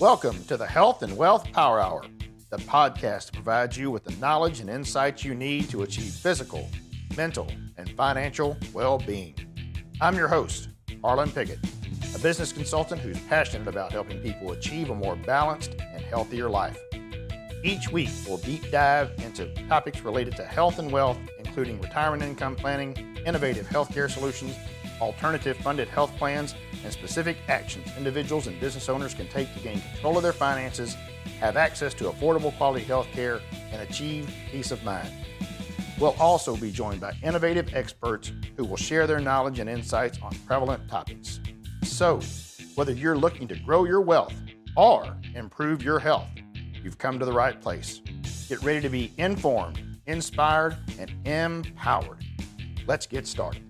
Welcome to the Health and Wealth Power Hour, the podcast that provides you with the knowledge and insights you need to achieve physical, mental, and financial well-being. I'm your host, Harlan Piggott, a business consultant who's passionate about helping people achieve a more balanced and healthier life. Each week, we'll deep dive into topics related to health and wealth, including retirement income planning, innovative healthcare solutions, alternative funded health plans, and specific actions individuals and business owners can take to gain control of their finances, have access to affordable quality health care, and achieve peace of mind. We'll also be joined by innovative experts who will share their knowledge and insights on prevalent topics. So, whether you're looking to grow your wealth or improve your health, you've come to the right place. Get ready to be informed, inspired, and empowered. Let's get started.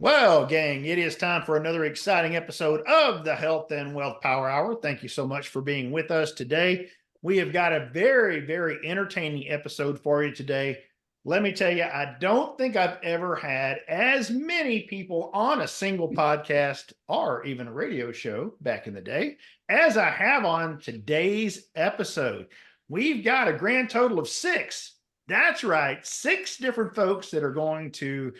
Well, gang, it is time for another exciting episode of the Health and Wealth Power Hour. Thank you so much for being with us today. We have got a very, very entertaining episode for you today. Let me tell you, I don't think I've ever had as many people on a single podcast or even a radio show back in the day as I have on today's episode. We've got a grand total of 6. That's right, 6 different folks that are going to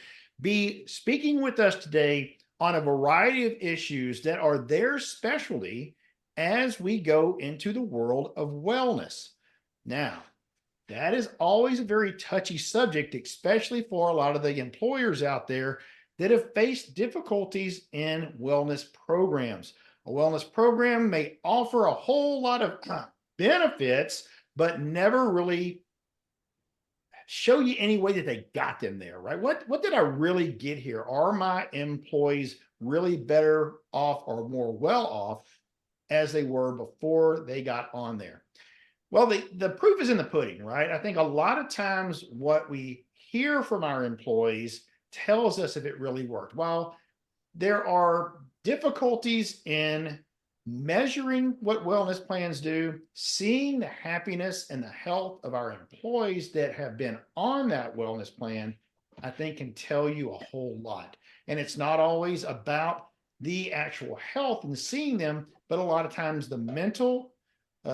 be speaking with us today on a variety of issues that are their specialty as we go into the world of wellness. Now, that is always a very touchy subject, especially for a lot of the employers out there that have faced difficulties in wellness programs. A wellness program may offer a whole lot of benefits, but never really show you any way that they got them there, right? What did I really get here? Are my employees really better off or more well off as they were before they got on there? Well, the proof is in the pudding, right? I think a lot of times what we hear from our employees tells us if it really worked. While there are difficulties in measuring what wellness plans do, seeing the happiness and the health of our employees that have been on that wellness plan, I think can tell you a whole lot. And it's not always about the actual health and seeing them, but a lot of times the mental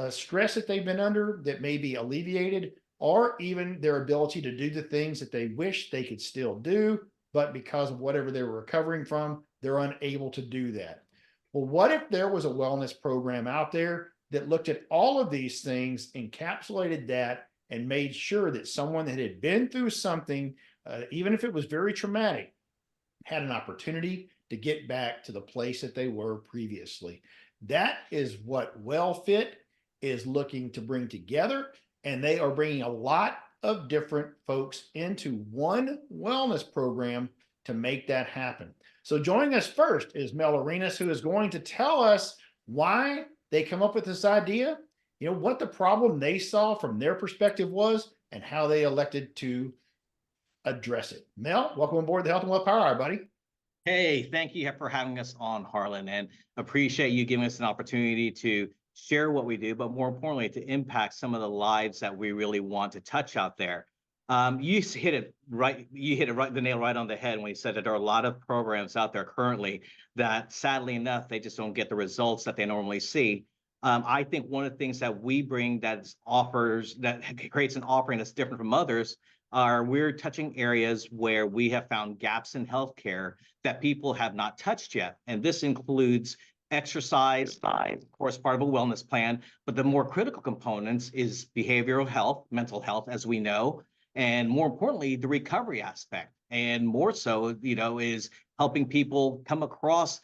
stress that they've been under that may be alleviated, or even their ability to do the things that they wish they could still do, but because of whatever they were recovering from, they're unable to do that. Well, what if there was a wellness program out there that looked at all of these things, encapsulated that, and made sure that someone that had been through something, even if it was very traumatic, had an opportunity to get back to the place that they were previously? That is what WellFit is looking to bring together, and they are bringing a lot of different folks into one wellness program to make that happen. So joining us first is Mel Arenas, who is going to tell us why they come up with this idea, what the problem they saw from their perspective was, and how they elected to address it. Mel, welcome aboard the Health and Wealth Power Hour, buddy. Hey, thank you for having us on, Harlan, and appreciate you giving us an opportunity to share what we do, but more importantly, to impact some of the lives that we really want to touch out there. You hit it right. You hit it right, the nail right on the head when you said that there are a lot of programs out there currently that, sadly enough, they just don't get the results that they normally see. I think one of the things that we bring that creates an offering that's different from others are we're touching areas where we have found gaps in healthcare that people have not touched yet, and this includes exercise, of course, part of a wellness plan, but the more critical components is behavioral health, mental health, as we know, and more importantly, the recovery aspect. And more so, is helping people come across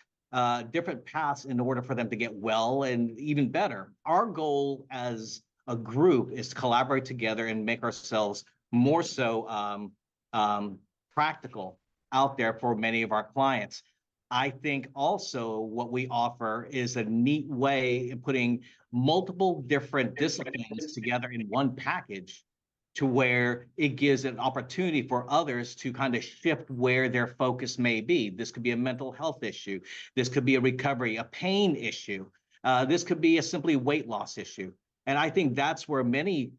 different paths in order for them to get well and even better. Our goal as a group is to collaborate together and make ourselves more so practical out there for many of our clients. I think also what we offer is a neat way of putting multiple different disciplines together in one package to where it gives an opportunity for others to kind of shift where their focus may be. This could be a mental health issue. This could be a recovery, a pain issue. This could be a simply weight loss issue. And I think that's where many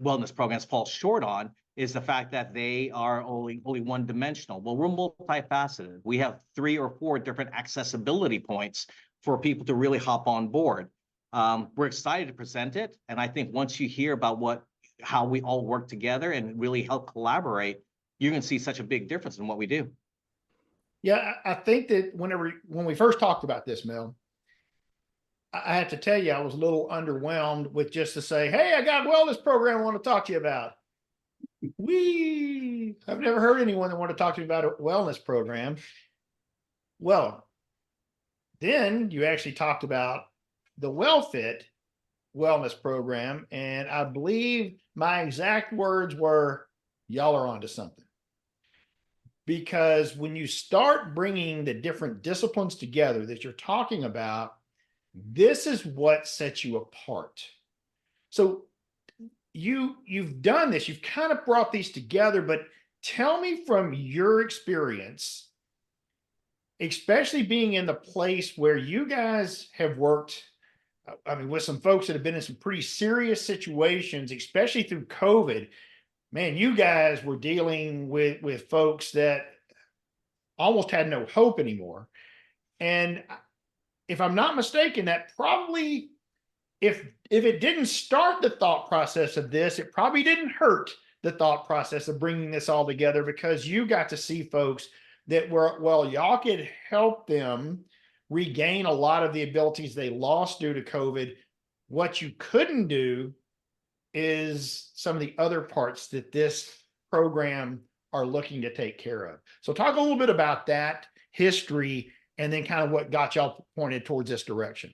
wellness programs fall short on, is the fact that they are only one dimensional. Well, we're multifaceted. We have 3 or 4 different accessibility points for people to really hop on board. We're excited to present it. And I think once you hear about how we all work together and really help collaborate, you're going to see such a big difference in what we do. Yeah, I think that when we first talked about this, Mel, I have to tell you, I was a little underwhelmed with just to say, hey, I got a wellness program I want to talk to you about. I've never heard anyone that want to talk to me about a wellness program. Well, then you actually talked about the WellFit wellness program. And I believe my exact words were, y'all are onto something. Because when you start bringing the different disciplines together that you're talking about, this is what sets you apart. So you've done this, you've kind of brought these together, but tell me from your experience, especially being in the place where you guys have worked, I mean, with some folks that have been in some pretty serious situations, especially through COVID. Man, you guys were dealing with folks that almost had no hope anymore. And if I'm not mistaken, that probably, if it didn't start the thought process of this, it probably didn't hurt the thought process of bringing this all together, because you got to see folks that were, well, y'all could help them regain a lot of the abilities they lost due to COVID. What you couldn't do is some of the other parts that this program are looking to take care of. So talk a little bit about that history and then kind of what got y'all pointed towards this direction.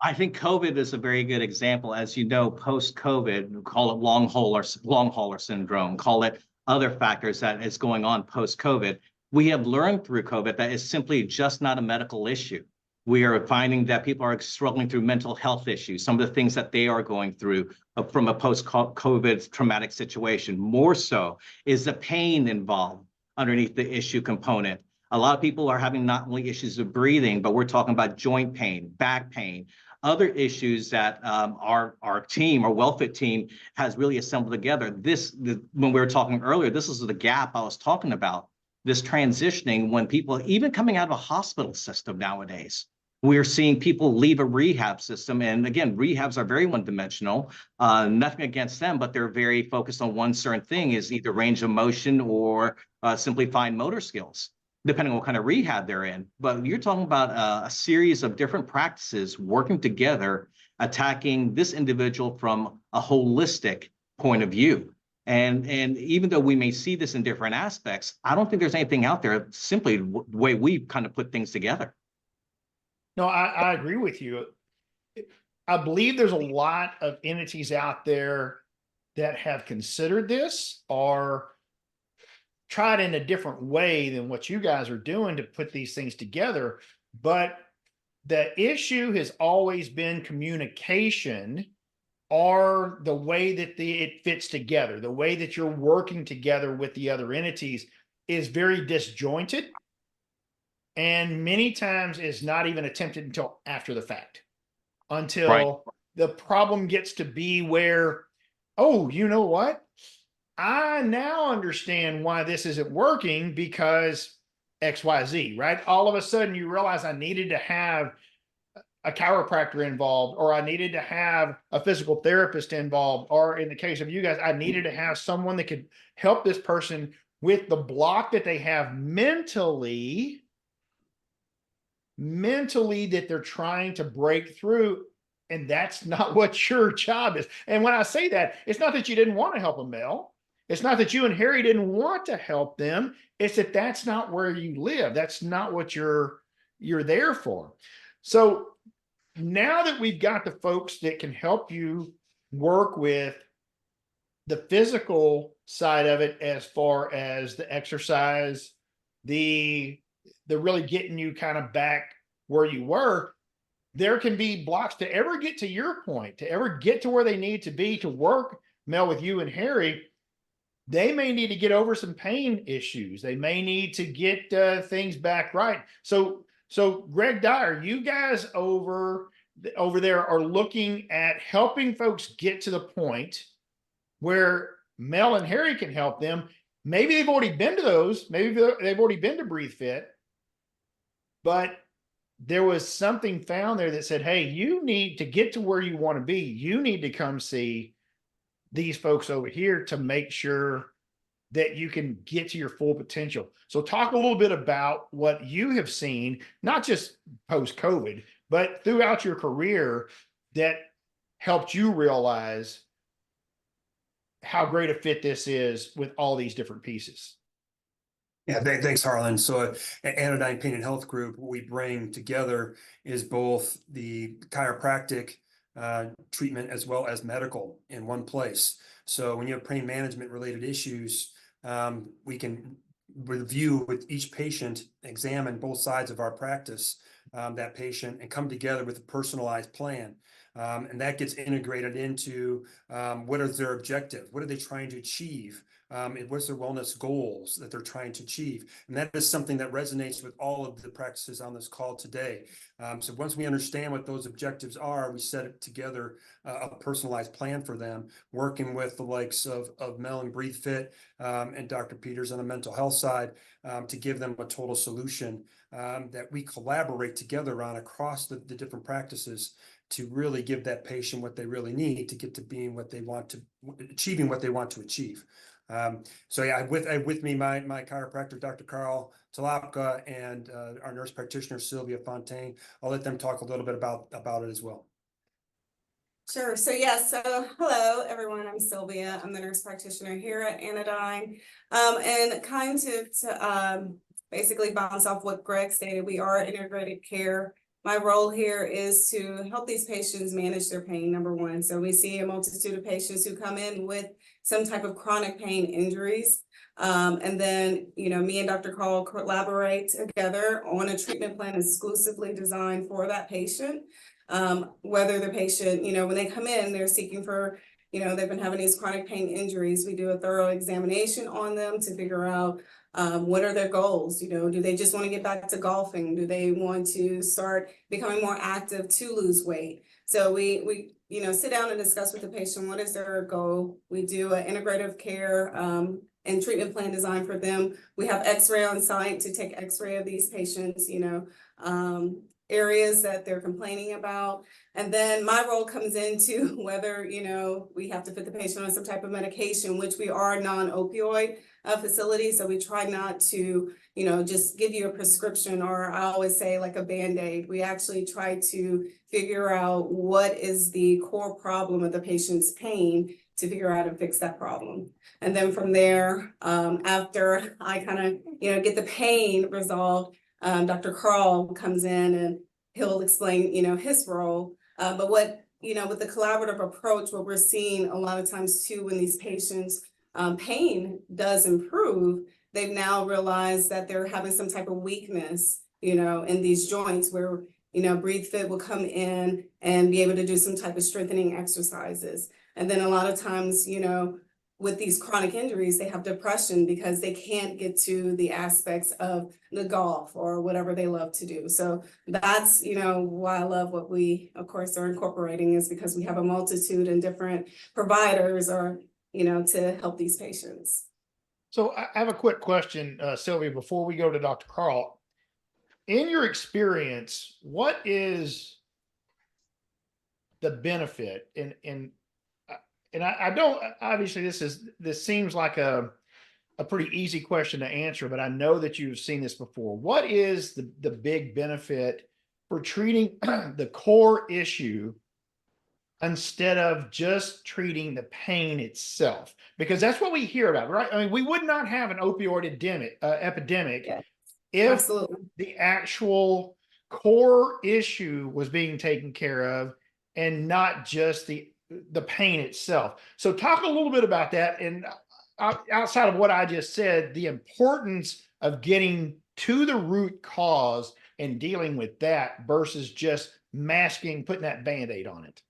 I think COVID is a very good example. As you know, post-COVID, call it long hauler syndrome, call it other factors that is going on post-COVID. We have learned through COVID that it's simply just not a medical issue. We are finding that people are struggling through mental health issues, some of the things that they are going through from a post-COVID traumatic situation. More so is the pain involved underneath the issue component. A lot of people are having not only issues of breathing, but we're talking about joint pain, back pain, other issues that our team, our WellFit team, has really assembled together. When we were talking earlier, this is the gap I was talking about. This transitioning, when people, even coming out of a hospital system nowadays, we're seeing people leave a rehab system. And again, rehabs are very one-dimensional, nothing against them, but they're very focused on one certain thing, is either range of motion or simply fine motor skills, depending on what kind of rehab they're in. But you're talking about a series of different practices working together, attacking this individual from a holistic point of view. And even though we may see this in different aspects, I don't think there's anything out there simply the way we kind of put things together. No, I agree with you. I believe there's a lot of entities out there that have considered this or tried in a different way than what you guys are doing to put these things together. But the issue has always been communication, or the way that it fits together, the way that you're working together with the other entities is very disjointed, and many times is not even attempted until after the fact, until the problem gets to be where, oh, you know what? I now understand why this isn't working because XYZ, right? All of a sudden you realize I needed to have a chiropractor involved, or I needed to have a physical therapist involved, or in the case of you guys, I needed to have someone that could help this person with the block that they have mentally that they're trying to break through. And that's not what your job is. And when I say that, it's not that you didn't want to help them, Mel. It's not that you and Harry didn't want to help them. It's that that's not where you live. That's not what you're there for. So now that we've got the folks that can help you work with the physical side of it, as far as the exercise, the really getting you kind of back where you were, there can be blocks to ever get to your point, to ever get to where they need to be to work, Mel, with you and Harry. They may need to get over some pain issues. They may need to get things back right. So Greg Dyer, you guys over there are looking at helping folks get to the point where Mel and Harry can help them. Maybe they've already been to those. Maybe they've already been to Breathe Fit, but there was something found there that said, hey, you need to get to where you want to be. You need to come see these folks over here to make sure that you can get to your full potential. So talk a little bit about what you have seen, not just post COVID, but throughout your career that helped you realize how great a fit this is with all these different pieces. Yeah, thanks, Harlan. So at Anodyne Pain and Health Group, what we bring together is both the chiropractic treatment as well as medical in one place. So when you have pain management related issues, we can review with each patient, examine both sides of our practice, that patient, and come together with a personalized plan. And that gets integrated into what is their objective? What are they trying to achieve? And what's their wellness goals that they're trying to achieve? And that is something that resonates with all of the practices on this call today. So once we understand what those objectives are, we set it together a personalized plan for them, working with the likes of Mel and Breathe Fit and Dr. Peters on the mental health side to give them a total solution that we collaborate together on across the different practices to really give that patient what they really need to get to being what they want to, achieving what they want to achieve. So yeah, with me, my chiropractor, Dr. Carl Talapka, and our nurse practitioner, Sylvia Fontaine. I'll let them talk a little bit about it as well. Sure. So yes, so hello everyone, I'm Sylvia. I'm the nurse practitioner here at Anodyne. And kind of to basically bounce off what Greg stated, we are integrated care. My role here is to help these patients manage their pain, number one. So we see a multitude of patients who come in with some type of chronic pain injuries. And then, me and Dr. Carl collaborate together on a treatment plan exclusively designed for that patient. Whether the patient, when they come in, they're seeking for, they've been having these chronic pain injuries. We do a thorough examination on them to figure out what are their goals? Do they just want to get back to golfing? Do they want to start becoming more active to lose weight? So we sit down and discuss with the patient, what is their goal? We do an integrative care and treatment plan design for them. We have x-ray on site to take x-ray of these patients, areas that they're complaining about. And then my role comes into whether, we have to put the patient on some type of medication, which we are non-opioid facility. So we try not to, just give you a prescription, or I always say like a Band-Aid. We actually try to figure out what is the core problem of the patient's pain to figure out and fix that problem. And then from there, after I kind of, get the pain resolved, Dr. Carl comes in and he'll explain, his role. But what, with the collaborative approach, what we're seeing a lot of times too, when these patients' pain does improve, they've now realized that they're having some type of weakness, in these joints where, Breathe Fit will come in and be able to do some type of strengthening exercises. And then a lot of times, with these chronic injuries, they have depression because they can't get to the aspects of the golf or whatever they love to do. So that's, why I love what we, of course, are incorporating, is because we have a multitude and different providers or, to help these patients. So I have a quick question, Sylvia, before we go to Dr. Carl. In your experience, what is the benefit and I don't, obviously this seems like a pretty easy question to answer, but I know that you've seen this before. What is the big benefit for treating the core issue instead of just treating the pain itself? Because that's what we hear about, right? I mean, we would not have an opioid epidemic Yeah, if absolutely. the actual core issue was being taken care of and not just the pain itself. So talk a little bit about that. And outside of what I just said, the importance of getting to the root cause and dealing with that versus just masking, putting that Band-Aid on it.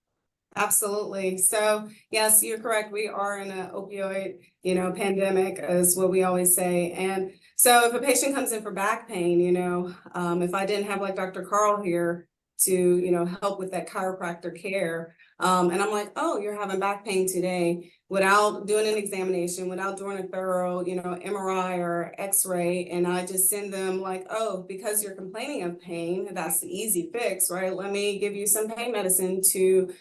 Absolutely. So yes, you're correct. We are in an opioid, pandemic, is what we always say. And so if a patient comes in for back pain, if I didn't have like Dr. Carl here, to help with that chiropractor care. And I'm like, oh, you're having back pain today, without doing an examination, without doing a thorough, MRI or X-ray. And I just send them like, oh, because you're complaining of pain, that's the easy fix, right? Let me give you some pain medicine to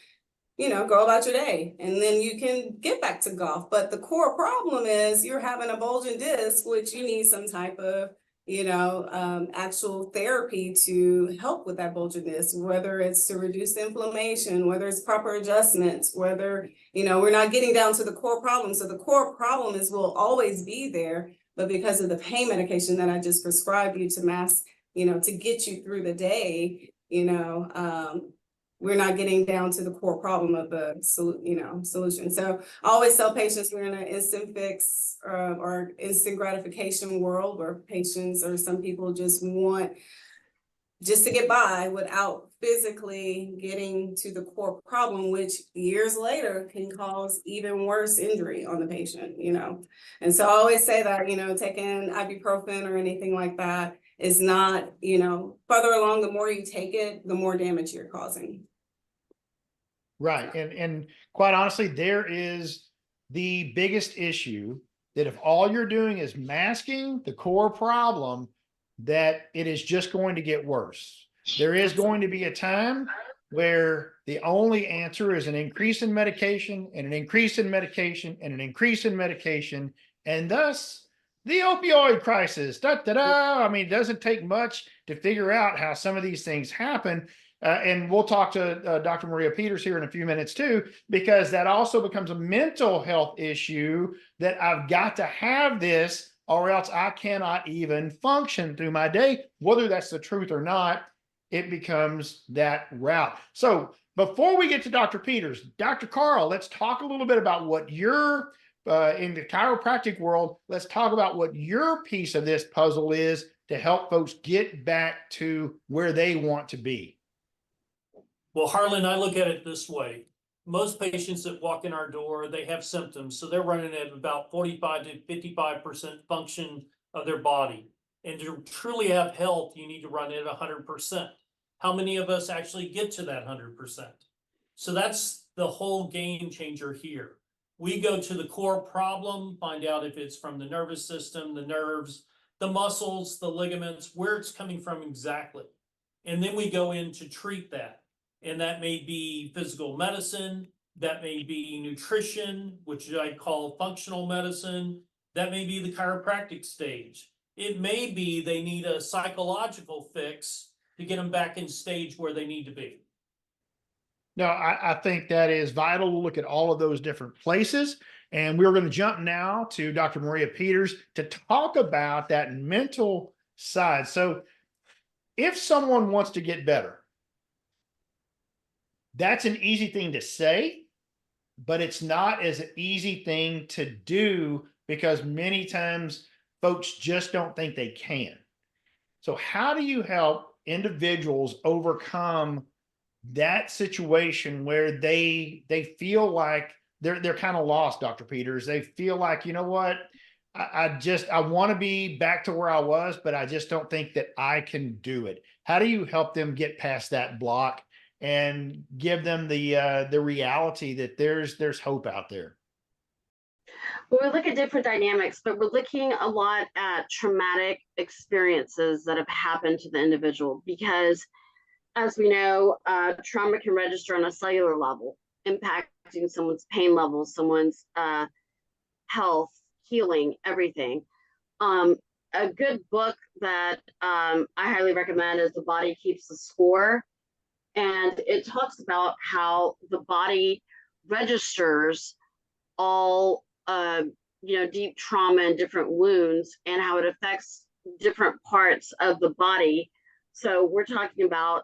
go about your day, and then you can get back to golf. But the core problem is you're having a bulging disc, which you need some type of, actual therapy to help with that bulging disc, whether it's to reduce the inflammation, whether it's proper adjustments, whether, we're not getting down to the core problem. So the core problem will always be there, but because of the pain medication that I just prescribed you to mask, to get you through the day, we're not getting down to the core problem of the solution. So I always tell patients we're in an instant fix or instant gratification world, where patients or some people just want just to get by without physically getting to the core problem, which years later can cause even worse injury on the patient. And so I always say that, taking ibuprofen or anything like that is not, further along, the more you take it, the more damage you're causing. Right. And quite honestly, there is the biggest issue that if all you're doing is masking the core problem, that it is just going to get worse. There is going to be a time where the only answer is an increase in medication and an increase in medication and an increase in medication, and thus the opioid crisis. Da, da, da. I mean, it doesn't take much to figure out how some of these things happen. And we'll talk to Dr. Maria Peters here in a few minutes too, because that also becomes a mental health issue, that I've got to have this or else I cannot even function through my day. Whether that's the truth or not, it becomes that route. So before we get to Dr. Peters, Dr. Carl, let's talk a little bit about what you're in the chiropractic world. Let's talk about what your piece of this puzzle is to help folks get back to where they want to be. Well, Harlan, I look at it this way. Most patients that walk in our door, they have symptoms. So they're running at about 45 to 55% function of their body. And to truly have health, you need to run at 100%. How many of us actually get to that 100%? So that's the whole game changer here. We go to the core problem, find out if it's from the nervous system, the nerves, the muscles, the ligaments, where it's coming from exactly. And then we go in to treat that. And that may be physical medicine, that may be nutrition, which I call functional medicine, that may be the chiropractic stage. It may be they need a psychological fix to get them back in stage where they need to be. No, I think that is vital to look at all of those different places. And we're going to jump now to Dr. Maria Peters to talk about that mental side. So if someone wants to get better, that's an easy thing to say, but it's not as an easy thing to do, because many times folks just don't think they can. So how do you help individuals overcome that situation where they feel like they're kind of lost, Dr. Peters? They feel like, you know what, I want to be back to where I was, but I just don't think that I can do it. How do you help them get past that block and give them the reality that there's hope out there? Well, we look at different dynamics, but we're looking a lot at traumatic experiences that have happened to the individual, because as we know, trauma can register on a cellular level, impacting someone's pain levels, someone's health, healing, everything. A good book that I highly recommend is The Body Keeps the Score. And it talks about how the body registers all deep trauma and different wounds, and how it affects different parts of the body. So we're talking about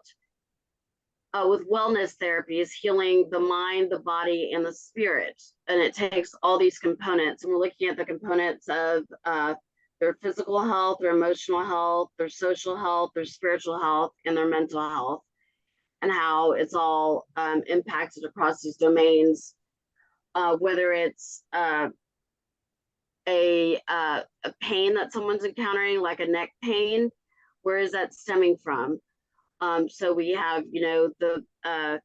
with wellness therapies, healing the mind, the body, and the spirit. And it takes all these components, and we're looking at the components of their physical health, their emotional health, their social health, their spiritual health, and their mental health, and how it's all impacted across these domains, whether it's a pain that someone's encountering, like a neck pain, where is that stemming from? So we have, the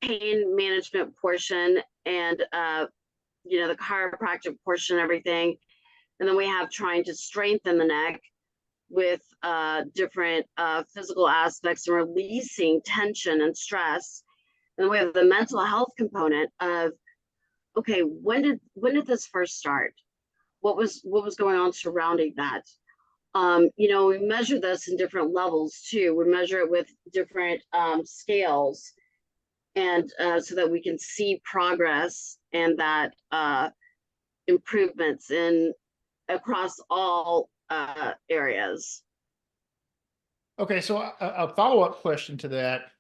pain management portion and, the chiropractic portion and everything. And then we have trying to strengthen the neck with different physical aspects and releasing tension and stress. And then we have the mental health component of, okay, when did this first start? What was going on surrounding that? We measure this in different levels too. We measure it with different scales, and so that we can see progress and that improvements in across all areas. Okay, so a follow-up question to that.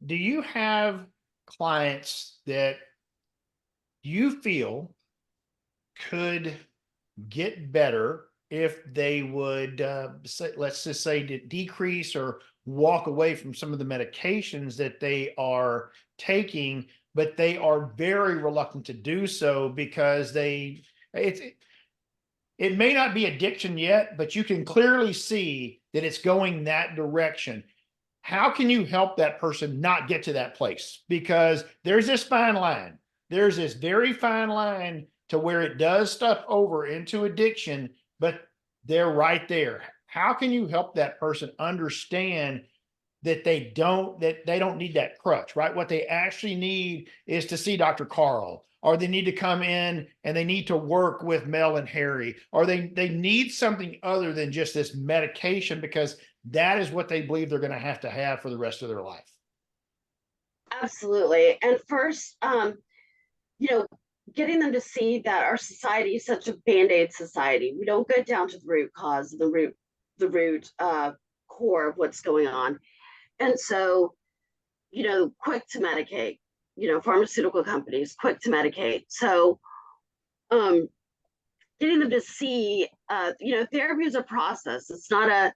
Do you have clients that you feel could get better if they would, let's just say, decrease or walk away from some of the medications that they are taking, but they are very reluctant to do so because it may not be addiction yet, but you can clearly see that it's going that direction. How can you help that person not get to that place? Because there's this fine line. There's this very fine line to where it does stuff over into addiction, but they're right there. How can you help that person understand that they don't need that crutch, right? What they actually need is to see Dr. Carl, or they need to come in and they need to work with Mel and Harry, or they need something other than just this medication, because that is what they believe they're going to have for the rest of their life. Absolutely. And first, getting them to see that our society is such a band-aid society. We don't get down to the root cause, the root core of what's going on. And so, quick to medicate, pharmaceutical companies, quick to medicate. So, getting them to see, therapy is a process. It's not a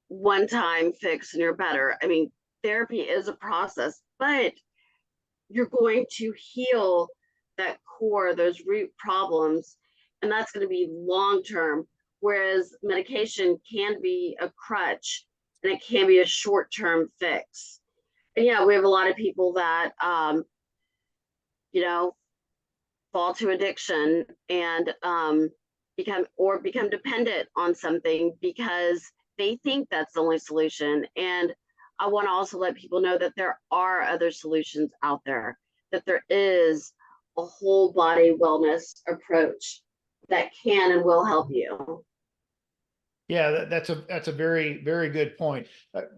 one-time fix and you're better. I mean, therapy is a process, but you're going to heal that core, those root problems, and that's going to be long-term. Whereas medication can be a crutch and it can be a short-term fix. And yeah, we have a lot of people that, fall to addiction and become dependent on something because they think that's the only solution. And I want to also let people know that there are other solutions out there, that there is a whole body wellness approach that can and will help you. Yeah, that's a very, very good point.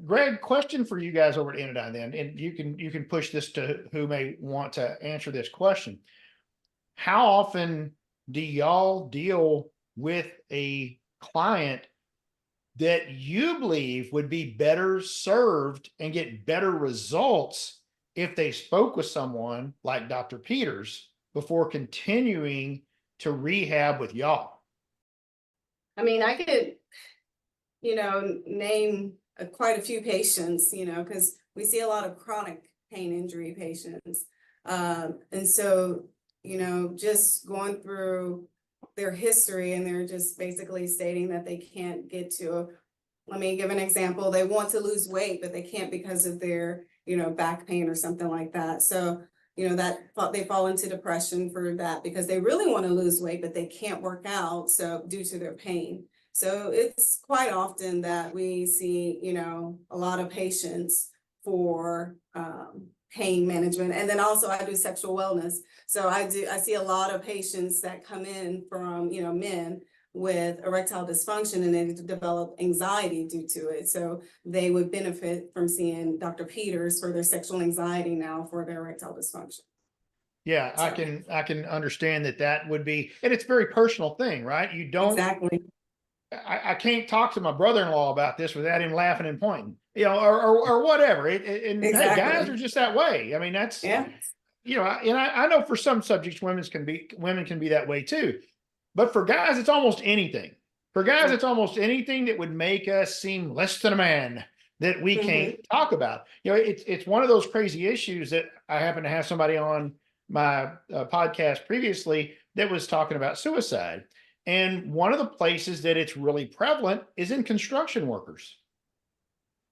Greg, question for you guys over at Anodyne then, and you can push this to who may want to answer this question. How often do y'all deal with a client that you believe would be better served and get better results if they spoke with someone like Dr. Peters before continuing to rehab with y'all? I mean, I could, name quite a few patients, because we see a lot of chronic pain injury patients. And so, just going through their history and they're just basically stating that they can't get to, let me give an example. They want to lose weight, but they can't because of their, back pain or something like that. So, that they fall into depression for that because they really want to lose weight, but they can't work out. So due to their pain. So it's quite often that we see, a lot of patients for pain management. And then also I do sexual wellness. So I see a lot of patients that come in from, men with erectile dysfunction and they develop anxiety due to it. So they would benefit from seeing Dr. Peters for their sexual anxiety now for their erectile dysfunction. Yeah, I can understand that would be, and it's a very personal thing, right? You don't exactly. I can't talk to my brother-in-law about this without him laughing and pointing, or whatever. And exactly. Hey, guys are just that way. I mean, that's, yeah. I know for some subjects, women can be that way too. But for guys, it's almost anything. For guys, it's almost anything that would make us seem less than a man that we can't talk about. It's one of those crazy issues that I happen to have somebody on my podcast previously that was talking about suicide. And one of the places that it's really prevalent is in construction workers.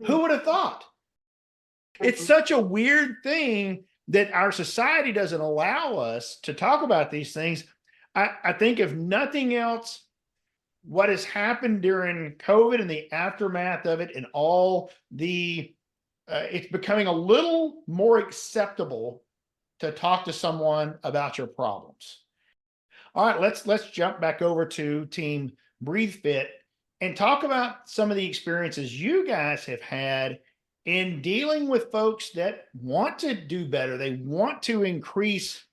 Who would have thought? It's such a weird thing that our society doesn't allow us to talk about these things. I think if nothing else, what has happened during COVID and the aftermath of it and all the, it's becoming a little more acceptable to talk to someone about your problems. All right, let's jump back over to Team Breathe Fit and talk about some of the experiences you guys have had in dealing with folks that want to do better. They want to increase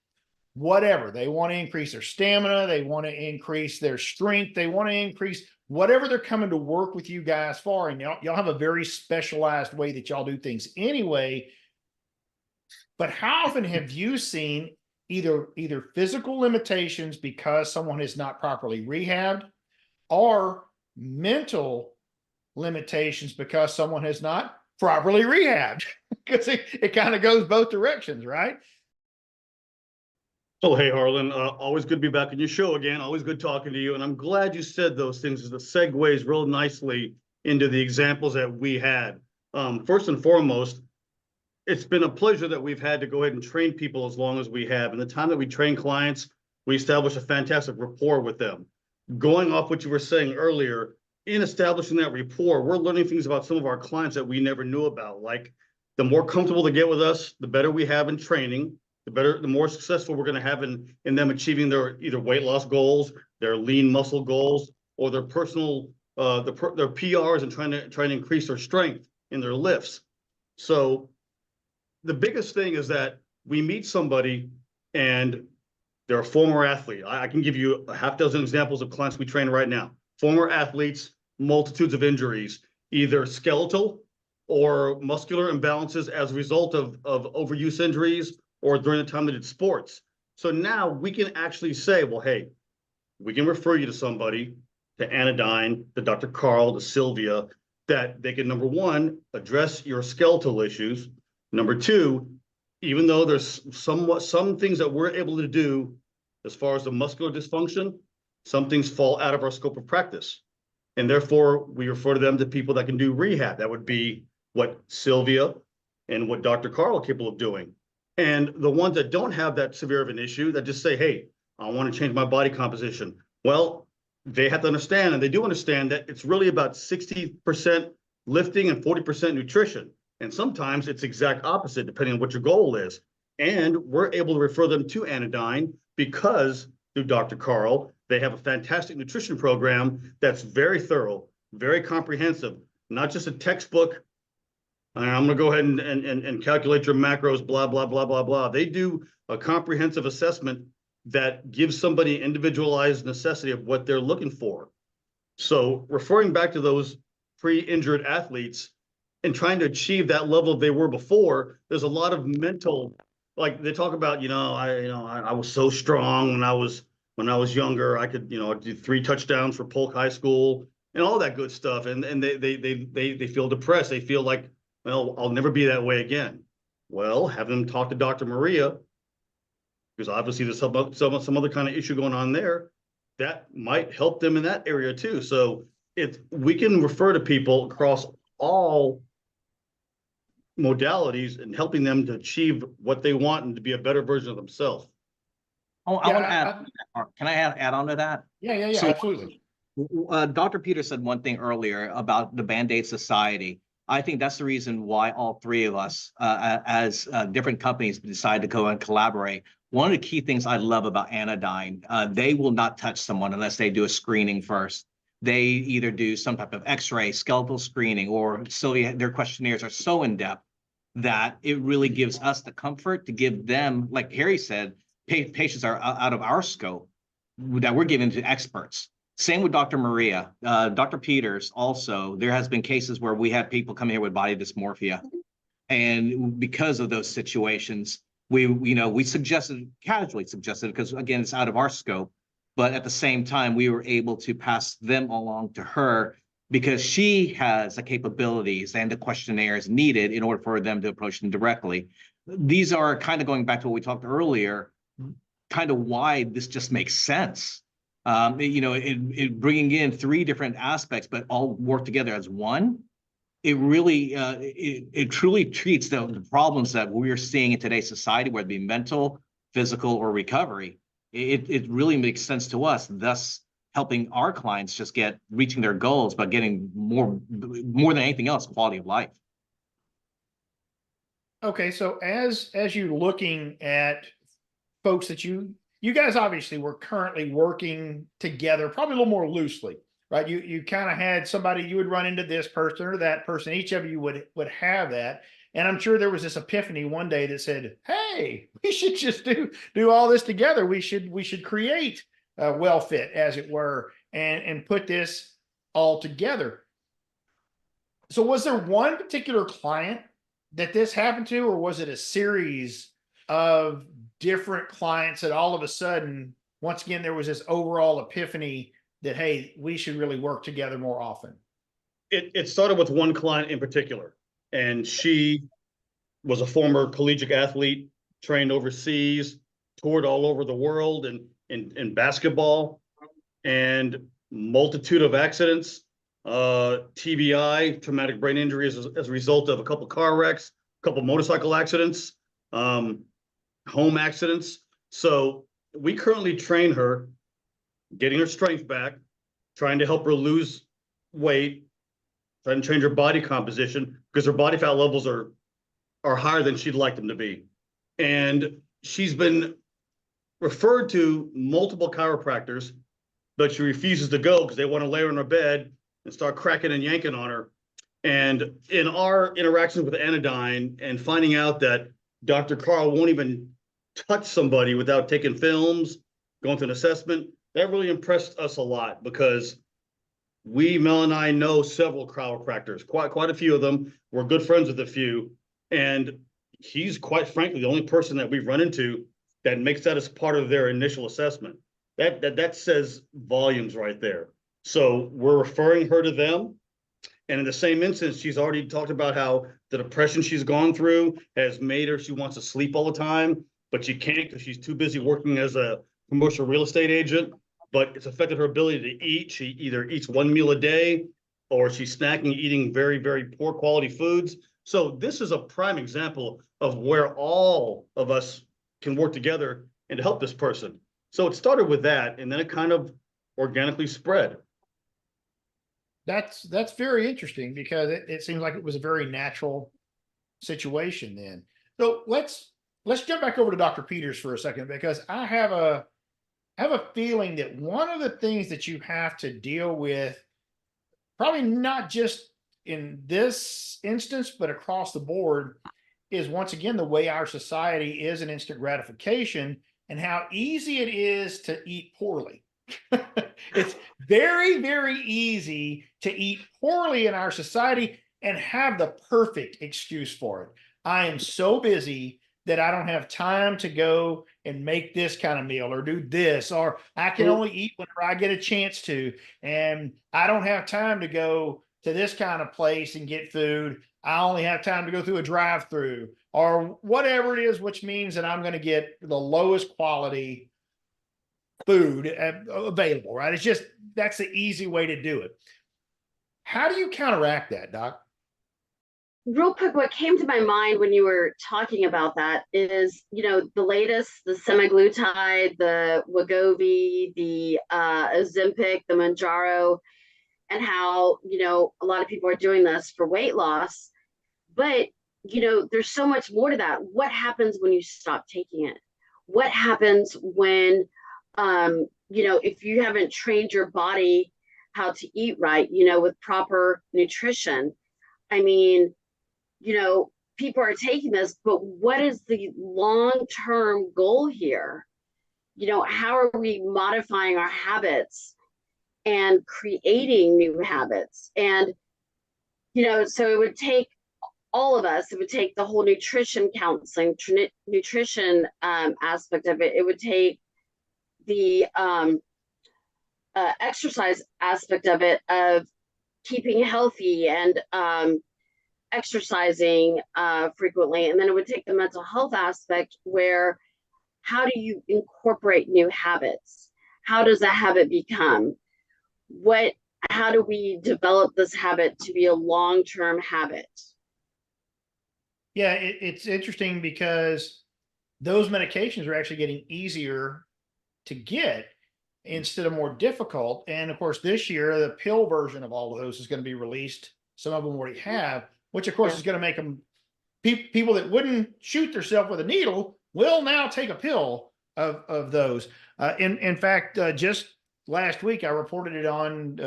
whatever. They want to increase their stamina. They want to increase their strength. They want to increase whatever they're coming to work with you guys for. And y'all have a very specialized way that y'all do things anyway. But how often have you seen either physical limitations because someone is not properly rehabbed, or mental limitations because someone has not properly rehabbed? Because it kind of goes both directions, right? Oh, hey, Harlan, always good to be back on your show again. Always good talking to you. And I'm glad you said those things, as it segues real nicely into the examples that we had. First and foremost, it's been a pleasure that we've had to go ahead and train people as long as we have. And the time that we train clients, we establish a fantastic rapport with them. Going off what you were saying earlier, in establishing that rapport, we're learning things about some of our clients that we never knew about. Like, the more comfortable they get with us, the better we have in training, the more successful we're going to have in them achieving their either weight loss goals, their lean muscle goals, or their personal their PRs and trying to increase their strength in their lifts. So the biggest thing is that we meet somebody and they're a former athlete. I can give you a half dozen examples of clients we train right now. Former athletes, multitudes of injuries, either skeletal or muscular imbalances as a result of overuse injuries or during the time they did sports. So now we can actually say, well, hey, we can refer you to somebody, to Anodyne, to Dr. Carl, to Sylvia, that they can, number one, address your skeletal issues. Number two, even though there's some things that we're able to do as far as the muscular dysfunction, some things fall out of our scope of practice. And therefore, we refer to them to people that can do rehab. That would be what Sylvia and what Dr. Carl are capable of doing. And the ones that don't have that severe of an issue, that just say, hey, I want to change my body composition. Well, they have to understand, and they do understand, that it's really about 60% lifting and 40% nutrition. And sometimes it's exact opposite, depending on what your goal is. And we're able to refer them to Anodyne because through Dr. Carl, they have a fantastic nutrition program that's very thorough, very comprehensive, not just a textbook. I'm going to go ahead and calculate your macros, blah, blah, blah, blah, blah. They do a comprehensive assessment that gives somebody an individualized necessity of what they're looking for. So referring back to those pre-injured athletes and trying to achieve that level they were before, there's a lot of mental, like they talk about, I was so strong when I was younger. I could, do 3 touchdowns for Polk High School and all that good stuff. And they feel depressed. They feel like, well, I'll never be that way again. Well, have them talk to Dr. Maria, because obviously there's some other kind of issue going on there that might help them in that area too. So we can refer to people across all modalities and helping them to achieve what they want and to be a better version of themselves. Oh, I want to add. Can I add on to that? Yeah, So, absolutely. Dr. Peter said one thing earlier about the Band-Aid Society. I think that's the reason why all three of us, as different companies, decide to go and collaborate. One of the key things I love about Anodyne, they will not touch someone unless they do a screening first. They either do some type of X-ray, skeletal screening, or their questionnaires are so in-depth that it really gives us the comfort to give them, like Harry said, patients are out of our scope that we're giving to experts. Same with Dr. Maria. Dr. Peters also, there has been cases where we have people come here with body dysmorphia. And because of those situations, we casually suggested, because again, it's out of our scope. But at the same time, we were able to pass them along to her because she has the capabilities and the questionnaires needed in order for them to approach them directly. These are kind of going back to what we talked earlier, kind of why this just makes sense. it bringing in three different aspects, but all work together as one. It really, it truly treats the problems that we're seeing in today's society, whether it be mental, physical, or recovery. It really makes sense to us, thus helping our clients just reaching their goals, but getting more than anything else, quality of life. Okay, so as you're looking at folks that you guys obviously were currently working together, probably a little more loosely, right? You kind of had somebody, you would run into this person or that person. Each of you would have that, and I'm sure there was this epiphany one day that said, "Hey, we should just do all this together. We should create WellFit, as it were, and put this all together." So, was there one particular client that this happened to, or was it a series of different clients that all of a sudden, once again, there was this overall epiphany that, hey, we should really work together more often? It started with one client in particular, and she was a former collegiate athlete, trained overseas, toured all over the world in basketball, and multitude of accidents, TBI, traumatic brain injury as a result of a couple car wrecks, a couple motorcycle accidents, home accidents. So we currently train her, getting her strength back, trying to help her lose weight, trying to change her body composition because her body fat levels are higher than she'd like them to be. And she's been referred to multiple chiropractors, but she refuses to go because they want to lay her in her bed and start cracking and yanking on her. And in our interactions with Anodyne and finding out that Dr. Carl won't even touch somebody without taking films, going through an assessment, that really impressed us a lot because Mel and I know several chiropractors, quite a few of them. We're good friends with a few. And he's quite frankly the only person that we've run into that makes that as part of their initial assessment. That says volumes right there. So we're referring her to them. And in the same instance, she's already talked about how the depression she's gone through has made her, she wants to sleep all the time, but she can't because she's too busy working as a commercial real estate agent. But it's affected her ability to eat. She either eats one meal a day or she's snacking, eating very, very poor quality foods. So this is a prime example of where all of us can work together and help this person. So it started with that, and then it kind of organically spread. That's very interesting because it seems like it was a very natural situation then. So let's jump back over to Dr. Peters for a second, because I have a feeling that one of the things that you have to deal with, probably not just in this instance, but across the board, is once again the way our society is an instant gratification and how easy it is to eat poorly. It's very, very easy to eat poorly in our society and have the perfect excuse for it. I am so busy that I don't have time to go and make this kind of meal or do this, or I can only eat whenever I get a chance to. And I don't have time to go to this kind of place and get food. I only have time to go through a drive-through or whatever it is, which means that I'm going to get the lowest quality food available, right? It's just, that's the easy way to do it. How do you counteract that, Doc? Real quick, what came to my mind when you were talking about that is, the latest, the semaglutide, the Wegovy, the Ozempic, the Mounjaro, and how, a lot of people are doing this for weight loss. But, there's so much more to that. What happens when you stop taking it? What happens when, if you haven't trained your body how to eat right, with proper nutrition? I mean, people are taking this, but what is the long-term goal here? How are we modifying our habits and creating new habits? And, so it would take all of us, it would take the whole nutrition counseling, nutrition aspect of it. It would take the exercise aspect of it, of keeping healthy and exercising frequently. And then it would take the mental health aspect, where how do you incorporate new habits? how does a habit become? How do we develop this habit to be a long-term habit? Yeah, it's interesting because those medications are actually getting easier to get instead of more difficult. And of course, this year, the pill version of all of those is going to be released. Some of them already have, which of course Yeah. is going to make them people that wouldn't shoot themselves with a needle will now take a pill of those. In fact, just last week, I reported it on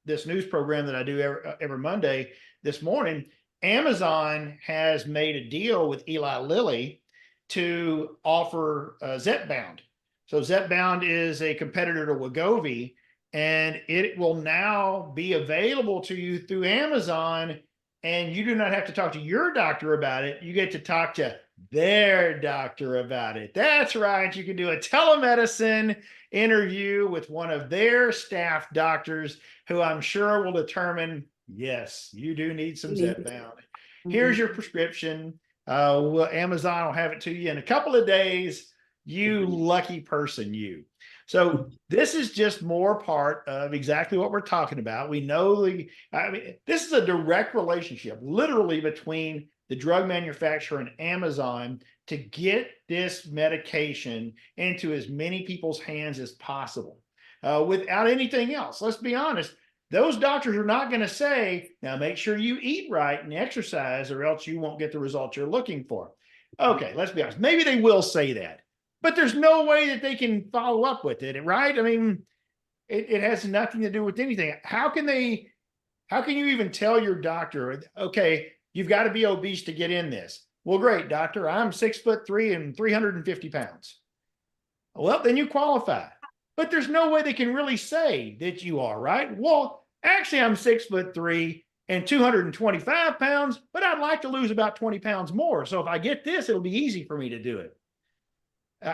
this news program that I do every Monday. This morning, Amazon has made a deal with Eli Lilly to offer Zepbound. So Zepbound is a competitor to Wegovy, and it will now be available to you through Amazon, and you do not have to talk to your doctor about it. You get to talk to their doctor about it. That's right. You can do a telemedicine interview with one of their staff doctors who I'm sure will determine, yes, you do need some Zepbound. Here's your prescription. Amazon will have it to you in a couple of days. You lucky person, you. So this is just more part of exactly what we're talking about. We know this is a direct relationship, literally, between the drug manufacturer and Amazon to get this medication into as many people's hands as possible without anything else. Let's be honest. Those doctors are not going to say, now make sure you eat right and exercise or else you won't get the results you're looking for. Okay, let's be honest. Maybe they will say that, but there's no way that they can follow up with it, right? I mean, it has nothing to do with anything. How can you even tell your doctor, okay, you've got to be obese to get in this? Well, great, doctor. I'm 6'3" and 350 pounds. Well, then you qualify. But there's no way they can really say that you are, right? Well, actually, I'm 6'3" and 225 pounds, but I'd like to lose about 20 pounds more. So if I get this, it'll be easy for me to do it.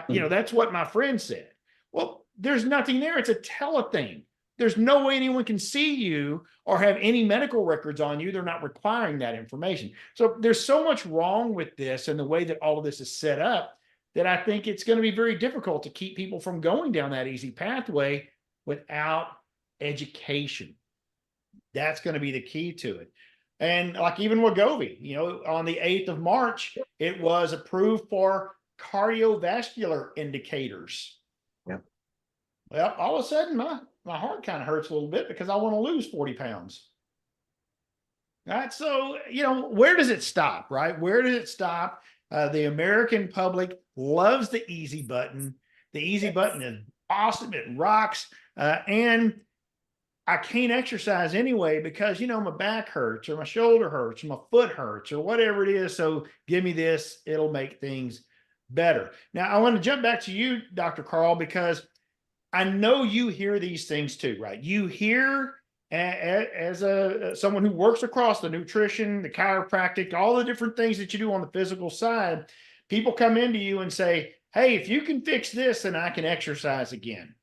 That's what my friend said. Well, there's nothing there. It's a telething. There's no way anyone can see you or have any medical records on you. They're not requiring that information. So there's so much wrong with this and the way that all of this is set up that I think it's going to be very difficult to keep people from going down that easy pathway without education. That's going to be the key to it. And like even Wegovy, on the 8th of March, it was approved for cardiovascular indicators. Yep. Well, all of a sudden, my heart kind of hurts a little bit because I want to lose 40 pounds. All right. So, where does it stop, right? Where does it stop? The American public loves the easy button. The easy button is awesome. It rocks. And I can't exercise anyway because, my back hurts or my shoulder hurts or my foot hurts or whatever it is. So give me this. It'll make things better. Now, I want to jump back to you, Dr. Carl, because I know you hear these things too, right? You hear as someone who works across the nutrition, the chiropractic, all the different things that you do on the physical side, people come into you and say, hey, if you can fix this, then I can exercise again.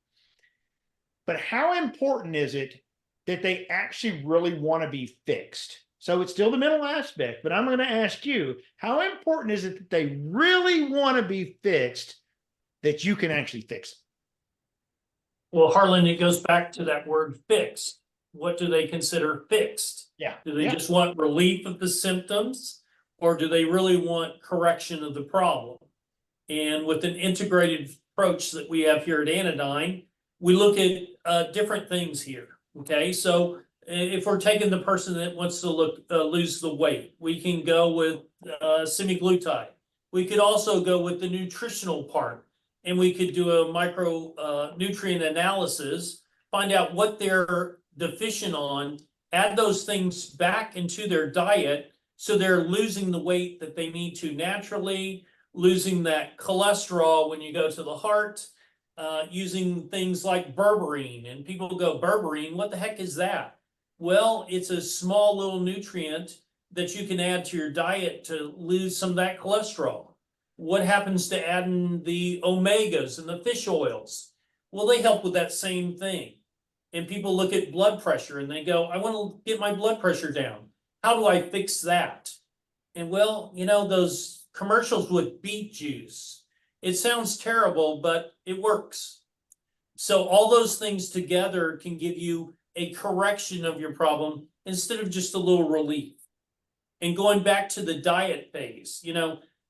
But how important is it that they actually really want to be fixed? So it's still the mental aspect, but I'm going to ask you, how important is it that they really want to be fixed that you can actually fix it? Well, Harlan, it goes back to that word fixed. What do they consider fixed? Yeah. Do they just want relief of the symptoms, or do they really want correction of the problem? And with an integrated approach that we have here at Anodyne, we look at different things here. Okay, so if we're taking the person that wants to lose the weight, we can go with semaglutide. We could also go with the nutritional part, and we could do a micronutrient analysis, find out what they're deficient on, add those things back into their diet so they're losing the weight that they need to naturally, losing that cholesterol when you go to the heart, using things like berberine. And people go, berberine, what the heck is that? Well, it's a small little nutrient that you can add to your diet to lose some of that cholesterol. What happens to adding the omegas and the fish oils? Well, they help with that same thing. And people look at blood pressure and they go, I want to get my blood pressure down. How do I fix that? And well, those commercials with beet juice, it sounds terrible, but it works. So all those things together can give you a correction of your problem instead of just a little relief. And going back to the diet phase,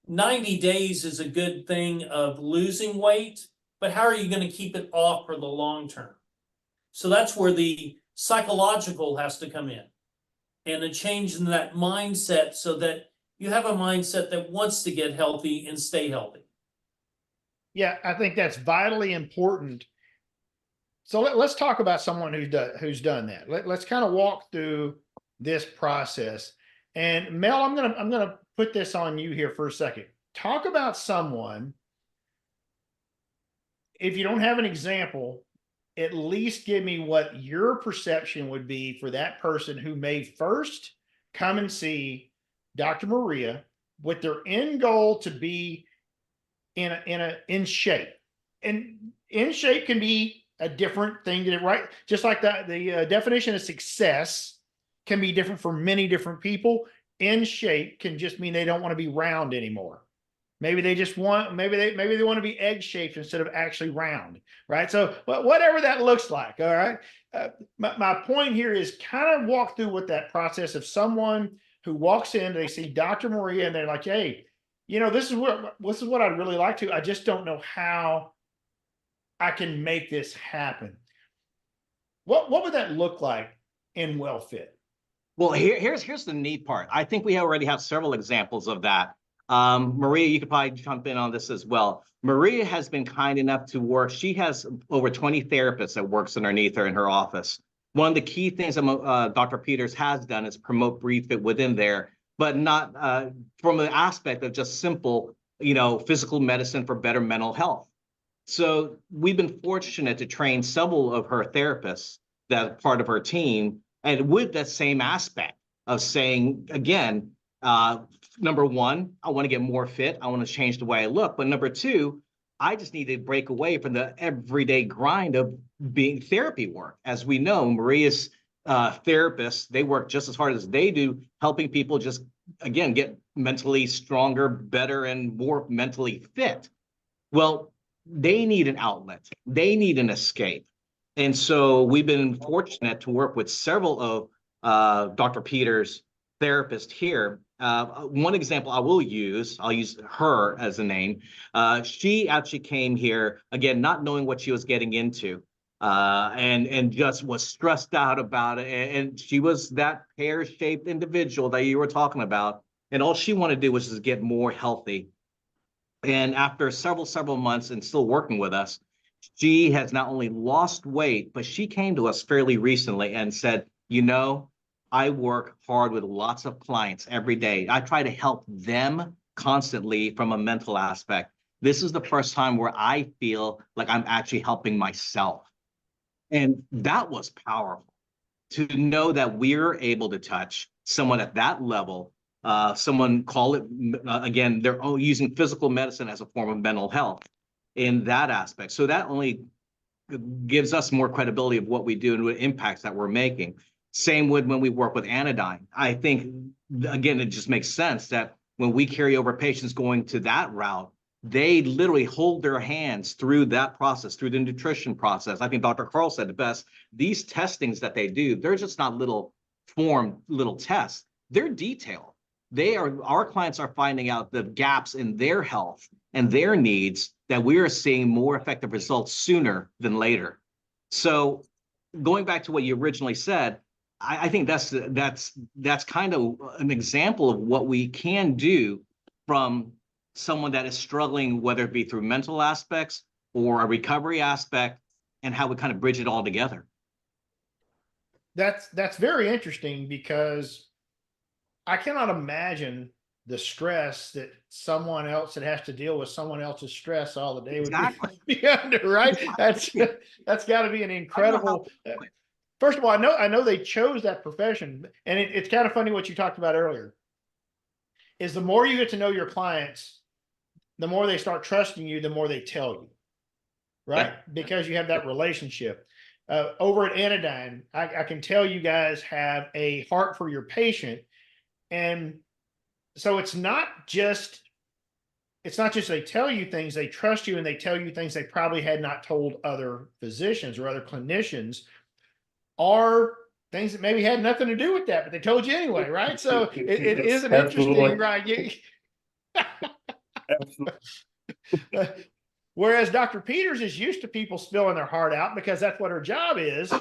90 days is a good thing of losing weight, but how are you going to keep it off for the long term? So that's where the psychological has to come in, and a change in that mindset so that you have a mindset that wants to get healthy and stay healthy. Yeah, I think that's vitally important. So let's talk about someone who's done that. Let's kind of walk through this process. And Mel, I'm gonna put this on you here for a second. Talk about someone. If you don't have an example, at least give me what your perception would be for that person who may first come and see Dr. Maria with their end goal to be in shape. And in shape can be a different thing, right? Just like the definition of success can be different for many different people. In shape can just mean they don't want to be round anymore. Maybe they just want, maybe they want to be egg shaped instead of actually round, right? So whatever that looks like, all right. My point here is kind of walk through what that process of someone who walks in, they see Dr. Maria and they're like, hey, this is what I'd really like to. I just don't know how I can make this happen. What would that look like in WellFit? Well, here's the neat part. I think we already have several examples of that. Maria, you could probably jump in on this as well. Maria has been kind enough to work. She has over 20 therapists that works underneath her in her office. One of the key things that Dr. Peters has done is promote BreatheFit within there, but not from the aspect of just simple, physical medicine for better mental health. So we've been fortunate to train several of her therapists that are part of her team, and with that same aspect of saying, again, number one, I want to get more fit. I want to change the way I look. But number two, I just need to break away from the everyday grind of being therapy work. As we know, Maria's therapists, they work just as hard as they do, helping people just, again, get mentally stronger, better, and more mentally fit. Well, they need an outlet. They need an escape. And so we've been fortunate to work with several of Dr. Peters' therapists here. One example I'll use her as a name. She actually came here, again, not knowing what she was getting into, and just was stressed out about it. And she was that pear-shaped individual that you were talking about. And all she wanted to do was just get more healthy. And after several months and still working with us, she has not only lost weight, but she came to us fairly recently and said, I work hard with lots of clients every day. I try to help them constantly from a mental aspect. This is the first time where I feel like I'm actually helping myself. And that was powerful to know that we're able to touch someone at that level. Someone call it, again, they're using physical medicine as a form of mental health in that aspect. So that only gives us more credibility of what we do and what impacts that we're making. Same with when we work with Anodyne. I think, again, it just makes sense that when we carry over patients going to that route, they literally hold their hands through that process, through the nutrition process. I think Dr. Carl said it best. These testings that they do, they're just not little tests. They're detailed. Our clients are finding out the gaps in their health and their needs that we are seeing more effective results sooner than later. So going back to what you originally said, I think that's kind of an example of what we can do from someone that is struggling, whether it be through mental aspects or a recovery aspect, and how we kind of bridge it all together. That's very interesting, because I cannot imagine the stress that someone else that has to deal with someone else's stress all the day Exactly. would be under, right? That's got to be an incredible. First of all, I know they chose that profession, and it's kind of funny what you talked about earlier. Is the more you get to know your clients, the more they start trusting you, the more they tell you, right? Yeah. Because you have that relationship. Over at Anodyne, I can tell you guys have a heart for your patient. And so it's not just it's not just they tell you things, they trust you and they tell you things they probably had not told other physicians or other clinicians, or things that maybe had nothing to do with that, but they told you anyway, right? So it is an interesting, right? Whereas Dr. Peters is used to people spilling their heart out because that's what her job is.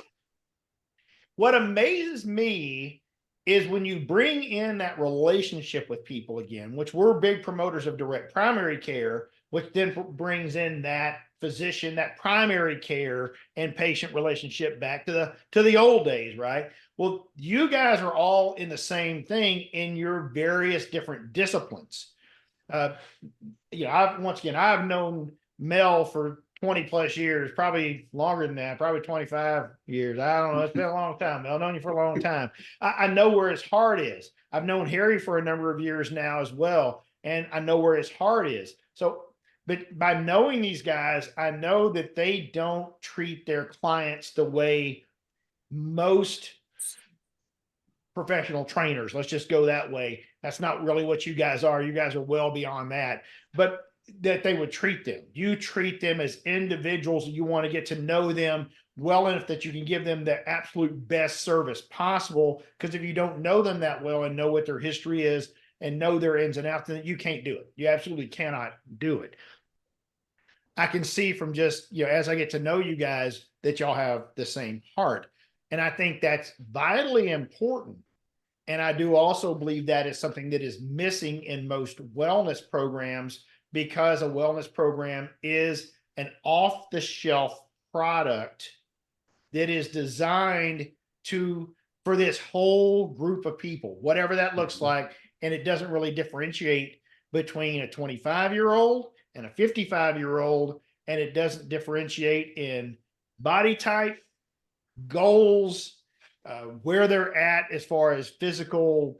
What amazes me is when you bring in that relationship with people again, which we're big promoters of direct primary care, which then brings in that physician, that primary care and patient relationship back to the old days, right? Well, you guys are all in the same thing in your various different disciplines. I've known Mel for 20 plus years, probably longer than that, probably 25 years. I don't know. It's been a long time. I've known you for a long time. I know where his heart is. I've known Harry for a number of years now as well. And I know where his heart is. So, but by knowing these guys, I know that they don't treat their clients the way most professional trainers, let's just go that way. That's not really what you guys are. You guys are well beyond that. But that they would treat them. You treat them as individuals. You want to get to know them well enough that you can give them the absolute best service possible. Because if you don't know them that well and know what their history is and know their ins and outs, then you can't do it. You absolutely cannot do it. I can see from just, as I get to know you guys, that y'all have the same heart. And I think that's vitally important. And I do also believe that is something that is missing in most wellness programs, because a wellness program is an off-the-shelf product that is designed for this whole group of people, whatever that looks like. And it doesn't really differentiate between a 25-year-old and a 55-year-old. And it doesn't differentiate in body type, goals, where they're at as far as physical,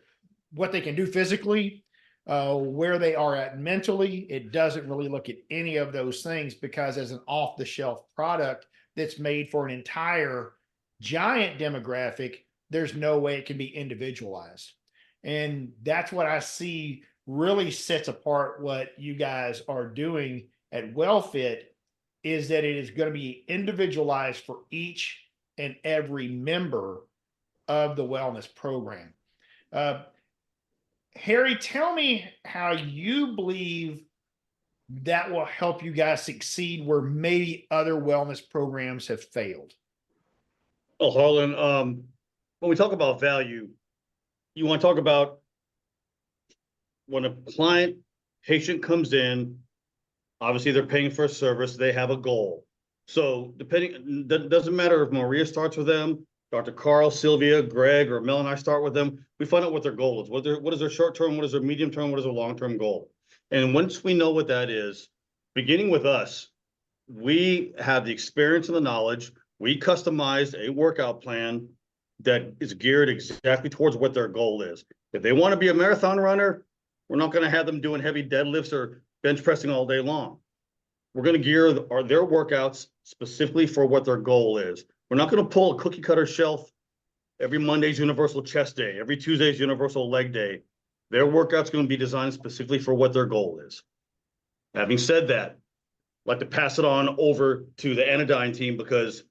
what they can do physically, where they are at mentally. It doesn't really look at any of those things, because as an off-the-shelf product that's made for an entire giant demographic, there's no way it can be individualized. And that's what I see really sets apart what you guys are doing at WellFit, is that it is going to be individualized for each and every member of the wellness program. Harry, tell me how you believe that will help you guys succeed where maybe other wellness programs have failed. Oh, Harlan, when we talk about value, you want to talk about when a patient comes in, obviously they're paying for a service, they have a goal. So doesn't matter if Maria starts with them, Dr. Carl, Sylvia, Greg, or Mel and I start with them, we find out what their goal is. What is their short term, what is their medium term, what is their long term goal? And once we know what that is, beginning with us, we have the experience and the knowledge. We customized a workout plan that is geared exactly towards what their goal is. If they want to be a marathon runner, we're not going to have them doing heavy deadlifts or bench pressing all day long. We're going to gear their workouts specifically for what their goal is. We're not going to pull a cookie cutter shelf. Every Monday's universal chest day, every Tuesday's universal leg day. Their workout's going to be designed specifically for what their goal is. Having said that, I'd like to pass it on over to the Anodyne team, because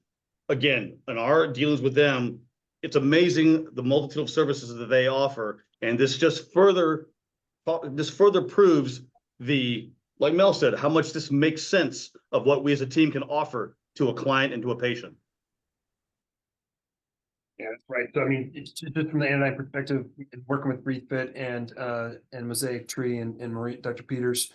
again, in our dealings with them, it's amazing the multitude of services that they offer. And this further proves like Mel said, how much this makes sense of what we as a team can offer to a client and to a patient. Yeah, that's right. So I mean, it's just from the Anodyne perspective, working with Refit and Mosaic Tree and Marie, Dr. Peters,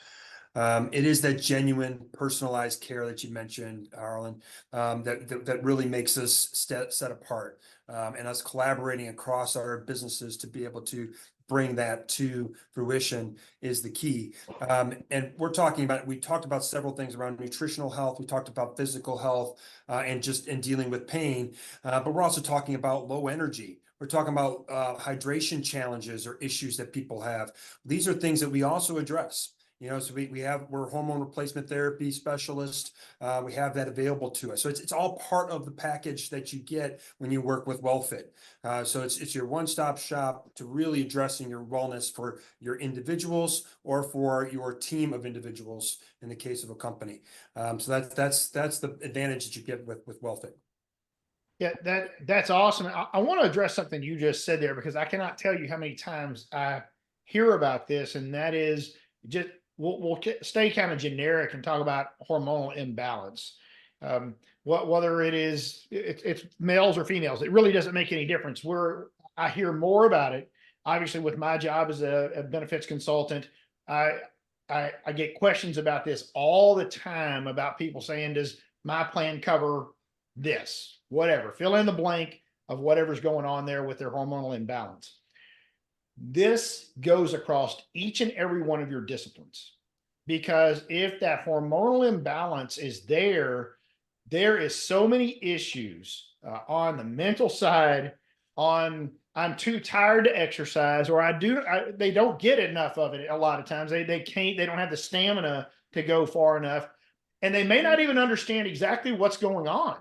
it is that genuine personalized care that you mentioned, Harlan, that really makes us set apart, and us collaborating across our businesses to be able to bring that to fruition is the key. And we talked about several things around nutritional health. We talked about physical health, and just in dealing with pain, but we're also talking about low energy. We're talking about hydration challenges or issues that people have. These are things that we also address. You know, so we're hormone replacement therapy specialists. We have that available to us. So it's all part of the package that you get when you work with WellFit. So it's your one-stop shop to really addressing your wellness for your individuals or for your team of individuals in the case of a company. So that's the advantage that you get with WellFit. Yeah, that's awesome. I want to address something you just said there, because I cannot tell you how many times I hear about this, and that is just we'll stay kind of generic and talk about hormonal imbalance. Whether it's males or females, it really doesn't make any difference. I hear more about it. Obviously, with my job as a benefits consultant, I get questions about this all the time, about people saying, "Does my plan cover this?" Whatever, fill in the blank of whatever's going on there with their hormonal imbalance. This goes across each and every one of your disciplines, because if that hormonal imbalance is there, there is so many issues on the mental side, on I'm too tired to exercise, or they don't get enough of it. A lot of times they don't have the stamina to go far enough, and they may not even understand exactly what's going on.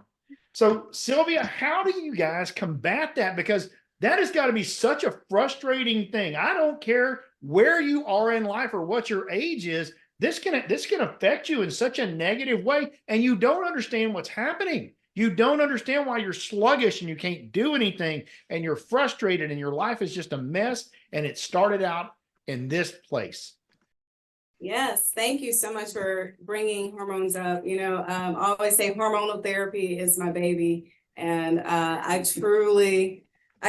So, Sylvia, how do you guys combat that? Because that has got to be such a frustrating thing. I don't care where you are in life or what your age is. This can affect you in such a negative way, and you don't understand what's happening. You don't understand why you're sluggish and you can't do anything, and you're frustrated, and your life is just a mess. And it started out in this place. Yes, thank you so much for bringing hormones up. I always say hormonal therapy is my baby, and I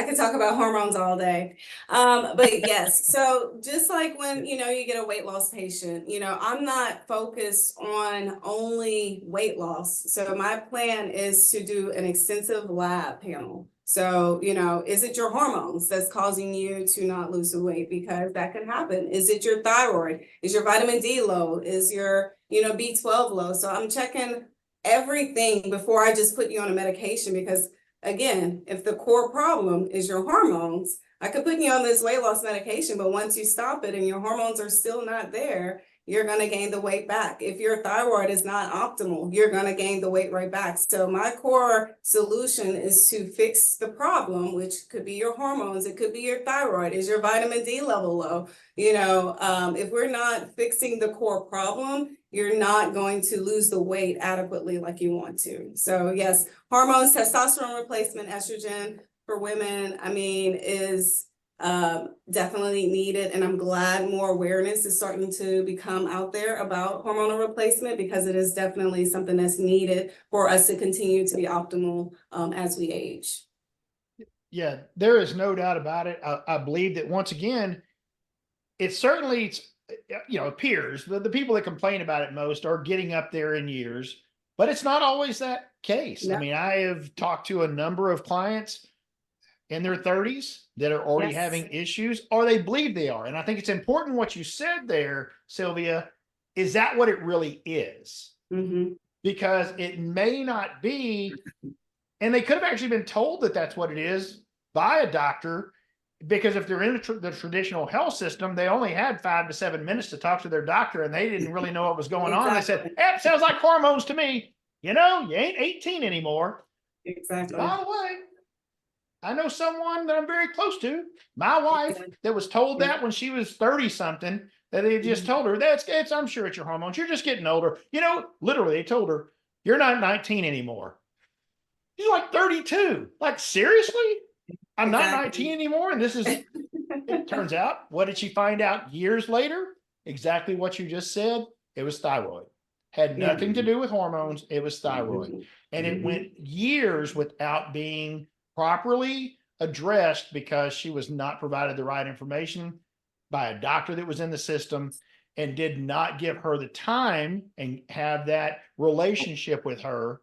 could talk about hormones all day. But yes, so just like when, you get a weight loss patient, I'm not focused on only weight loss. So my plan is to do an extensive lab panel. So, is it your hormones that's causing you to not lose the weight? Because that can happen. Is it your thyroid? Is your vitamin D low? Is your, B12 low? So I'm checking everything before I just put you on a medication, because again, if the core problem is your hormones, I could put you on this weight loss medication, but once you stop it and your hormones are still not there, you're going to gain the weight back. If your thyroid is not optimal, you're going to gain the weight right back. So my core solution is to fix the problem, which could be your hormones. It could be your thyroid. Is your vitamin D level low? If we're not fixing the core problem, you're not going to lose the weight adequately like you want to. So yes, hormones, testosterone replacement, estrogen for women, is definitely needed. And I'm glad more awareness is starting to become out there about hormonal replacement, because it is definitely something that's needed for us to continue to be optimal as we age. Yeah, there is no doubt about it. I believe that, once again, it certainly, appears that the people that complain about it most are getting up there in years, but it's not always that case. No. I mean, I have talked to a number of clients in their 30s that are already Yes. having issues, or they believe they are. And I think it's important what you said there, Sylvia. Is that what it really is? Mm-hmm. Because it may not be, and they could have actually been told that that's what it is by a doctor, because if they're in the traditional health system, they only had 5 to 7 minutes to talk to their doctor, and they didn't really know what was going on. They said, "Hey, it sounds like hormones to me. You ain't 18 anymore." Exactly. By the way, I know someone that I'm very close to, my wife, that was told that when she was 30 something, that they just told her, I'm sure it's your hormones. You're just getting older. Literally, they told her, "You're not 19 anymore." She's like 32. Like, seriously? I'm not 19 anymore. And this is, it turns out, what did she find out years later? Exactly what you just said. It was thyroid. Had nothing to do with hormones. It was thyroid. And it went years without being properly addressed, because she was not provided the right information by a doctor that was in the system, and did not give her the time and have that relationship with her.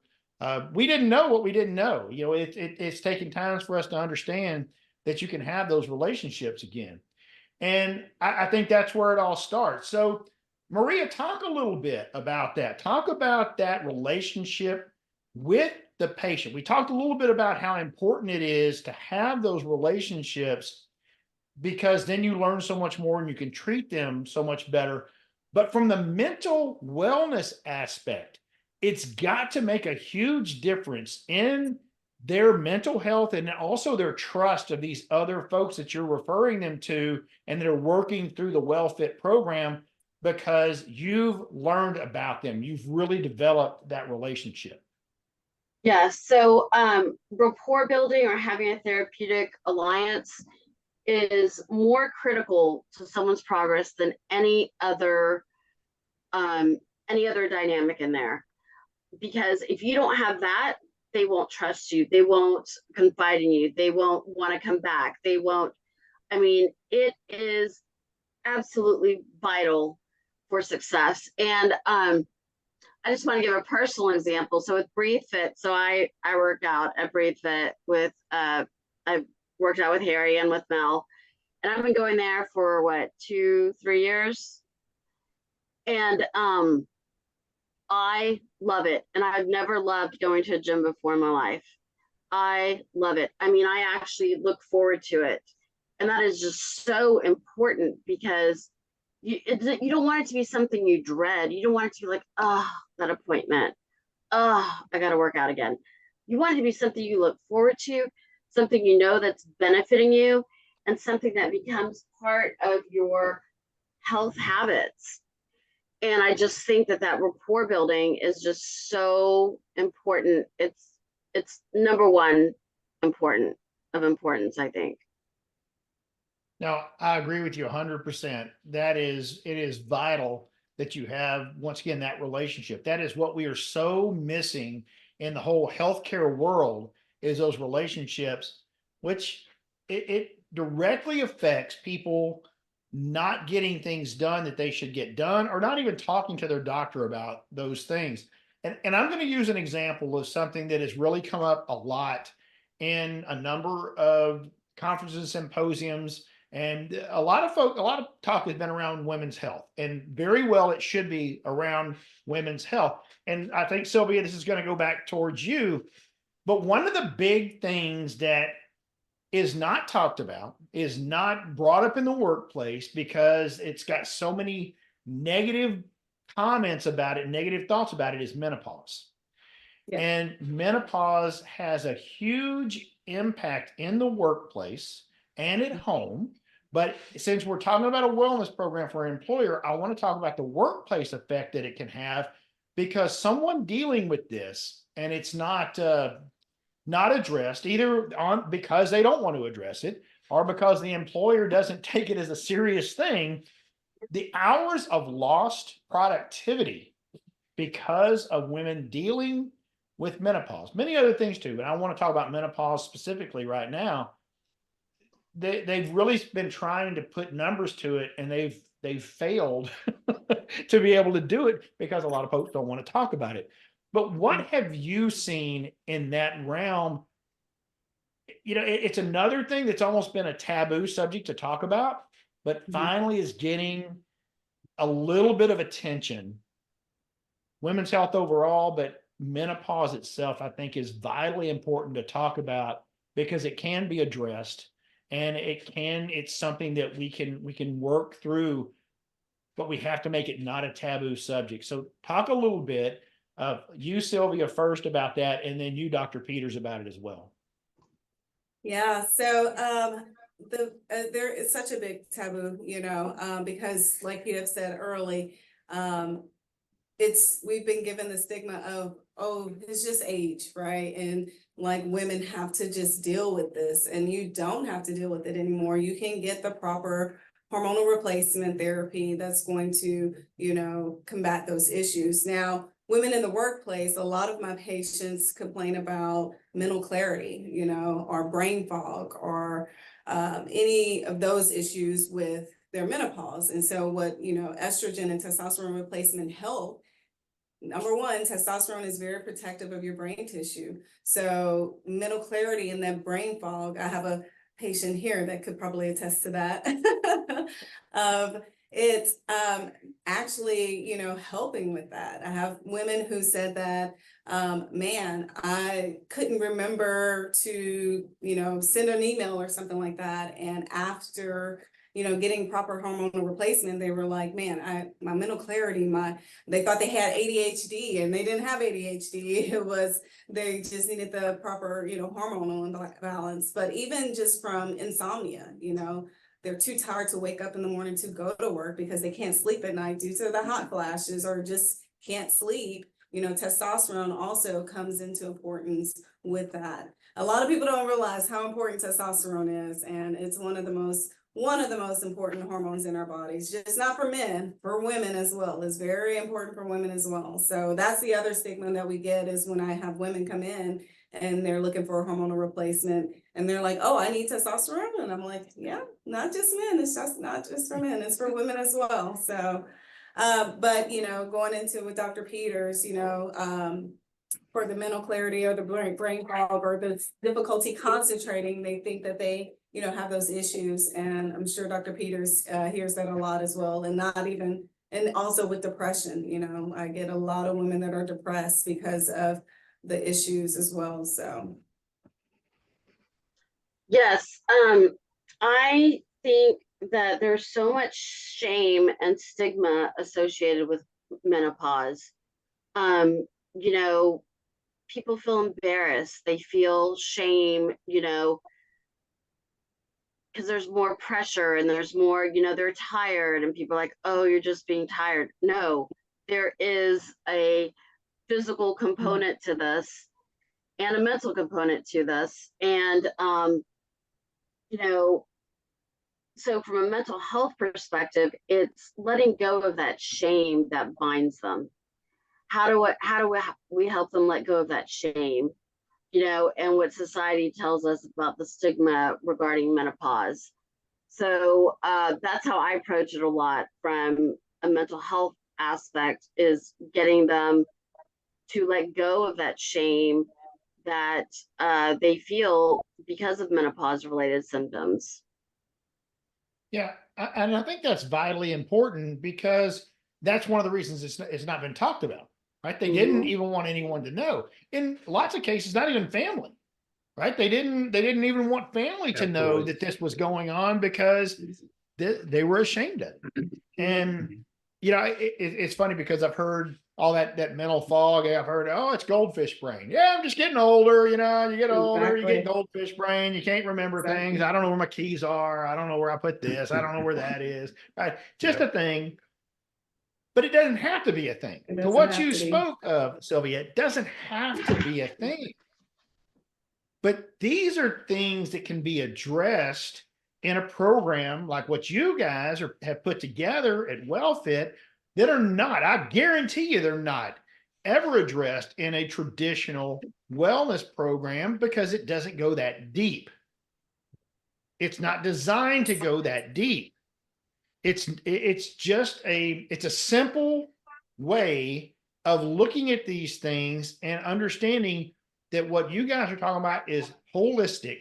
We didn't know what we didn't know. It's taking times for us to understand that you can have those relationships again. And I think that's where it all starts. So, Maria, talk a little bit about that. Talk about that relationship with the patient. We talked a little bit about how important it is to have those relationships, because then you learn so much more and you can treat them so much better. But from the mental wellness aspect, it's got to make a huge difference in their mental health and also their trust of these other folks that you're referring them to and they're working through the WellFit program because you've learned about them. You've really developed that relationship. Yeah, so rapport building or having a therapeutic alliance is more critical to someone's progress than any other dynamic in there. Because if you don't have that, they won't trust you. They won't confide in you. They won't want to come back. They won't. I mean, it is absolutely vital for success. And I just want to give a personal example. So with Breathe Fit, so I work out at Breathe Fit with I've worked out with Harry and with Mel, and I've been going there for what, 2-3 years, and I love it. And I've never loved going to a gym before in my life. I love it. I mean, I actually look forward to it, and that is just so important because you don't want it to be something you dread. You don't want it to be like, oh, that appointment. Oh, I got to work out again. You want it to be something you look forward to, something you know that's benefiting you, and something that becomes part of your health habits. And I just think that rapport building is just so important. It's number one importance, I think. Now, I agree with you 100%. It is vital that you have, once again, that relationship. That is what we are so missing in the whole healthcare world is those relationships, which it directly affects people not getting things done that they should get done or not even talking to their doctor about those things. And I'm going to use an example of something that has really come up a lot in a number of conferences and symposiums. And a lot of talk has been around women's health, and very well it should be around women's health. And I think, Sylvia, this is going to go back towards you. But one of the big things that is not talked about, is not brought up in the workplace because it's got so many negative comments about it, negative thoughts about it, is menopause. Yeah. And menopause has a huge impact in the workplace and at home. But since we're talking about a wellness program for an employer, I want to talk about the workplace effect that it can have, because someone dealing with this and it's not addressed either because they don't want to address it or because the employer doesn't take it as a serious thing, the hours of lost productivity because of women dealing with menopause, many other things too, but I want to talk about menopause specifically right now. They've really been trying to put numbers to it, and they've failed to be able to do it because a lot of folks don't want to talk about it. But what have you seen in that realm? You know, it's another thing that's almost been a taboo subject to talk about, but finally is getting a little bit of attention. Women's health overall, but menopause itself, I think, is vitally important to talk about because it can be addressed, and it's something that we can work through, but we have to make it not a taboo subject. So talk a little bit of you, Sylvia, first about that, and then you, Dr. Peters, about it as well. Yeah, so there is such a big taboo, because like you have said early, we've been given the stigma of, oh, it's just age, right? And like women have to just deal with this, and you don't have to deal with it anymore. You can get the proper hormonal replacement therapy that's going to, combat those issues. Now, women in the workplace, a lot of my patients complain about mental clarity, or brain fog, or any of those issues with their menopause. And so what, estrogen and testosterone replacement help. Number one, testosterone is very protective of your brain tissue. So mental clarity and that brain fog, I have a patient here that could probably attest to that. It's actually, helping with that. I have women who said that, man, I couldn't remember to, send an email or something like that. And after getting proper hormonal replacement, they were like, man, my mental clarity, they thought they had ADHD and they didn't have ADHD. It was, they just needed the proper, hormonal imbalance. But even just from insomnia, they're too tired to wake up in the morning to go to work because they can't sleep at night due to the hot flashes or just can't sleep. Testosterone also comes into importance with that. A lot of people don't realize how important testosterone is, and it's one of the most important hormones in our bodies, just not for men, for women as well. It's very important for women as well. So that's the other stigma that we get, is when I have women come in and they're looking for a hormonal replacement and they're like, oh, I need testosterone. And I'm like, yeah, not just men. It's just not just for men, it's for women as well. So, but, going into with Dr. Peters, for the mental clarity or the brain fog or the difficulty concentrating, they think that they, have those issues. And I'm sure Dr. Peters hears that a lot as well. And also with depression, I get a lot of women that are depressed because of the issues as well. So. Yes, I think that there's so much shame and stigma associated with menopause. People feel embarrassed, they feel shame, because there's more pressure and there's more, they're tired and people are like, oh, you're just being tired. No, there is a physical component to this and a mental component to this. And, so from a mental health perspective, it's letting go of that shame that binds them. How do we help them let go of that shame? And what society tells us about the stigma regarding menopause. So that's how I approach it a lot from a mental health aspect, is getting them to let go of that shame that they feel because of menopause related symptoms. Yeah, and I think that's vitally important, because that's one of the reasons it's not been talked about, right? They didn't even want anyone to know. In lots of cases, not even family, right? They didn't even want family to know that this was going on, because they were ashamed of it. And it's funny, because I've heard all that mental fog. I've heard, oh, it's goldfish brain. Yeah, I'm just getting older. You get older, you get goldfish brain. You can't remember things. I don't know where my keys are. I don't know where I put this. I don't know where that is. Right? Just a thing. But it doesn't have to be a thing. To what you spoke of, Sylvia, it doesn't have to be a thing. But these are things that can be addressed in a program like what you guys have put together at WellFit, that are not, I guarantee you, they're not ever addressed in a traditional wellness program, because it doesn't go that deep. It's not designed to go that deep. It's a simple way of looking at these things and understanding that what you guys are talking about is holistic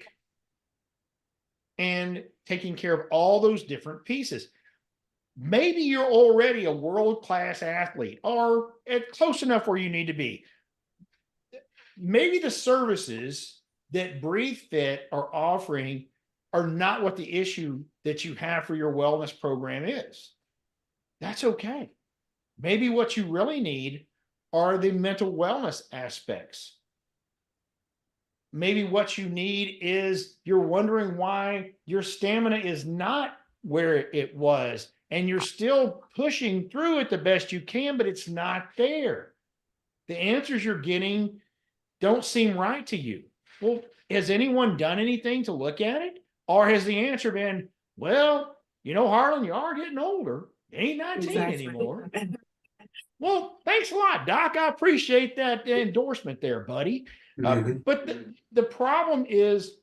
and taking care of all those different pieces. Maybe you're already a world-class athlete, or at close enough where you need to be. Maybe the services that Breathe Fit are offering are not what the issue that you have for your wellness program is. That's okay. Maybe what you really need are the mental wellness aspects. Maybe what you need is you're wondering why your stamina is not where it was, and you're still pushing through it the best you can, but it's not there. The answers you're getting don't seem right to you. Well, has anyone done anything to look at it? Or has the answer been, well, Harlan, you are getting older. You ain't 19 anymore. Well, thanks a lot, Doc. I appreciate that endorsement there, buddy. But the problem is,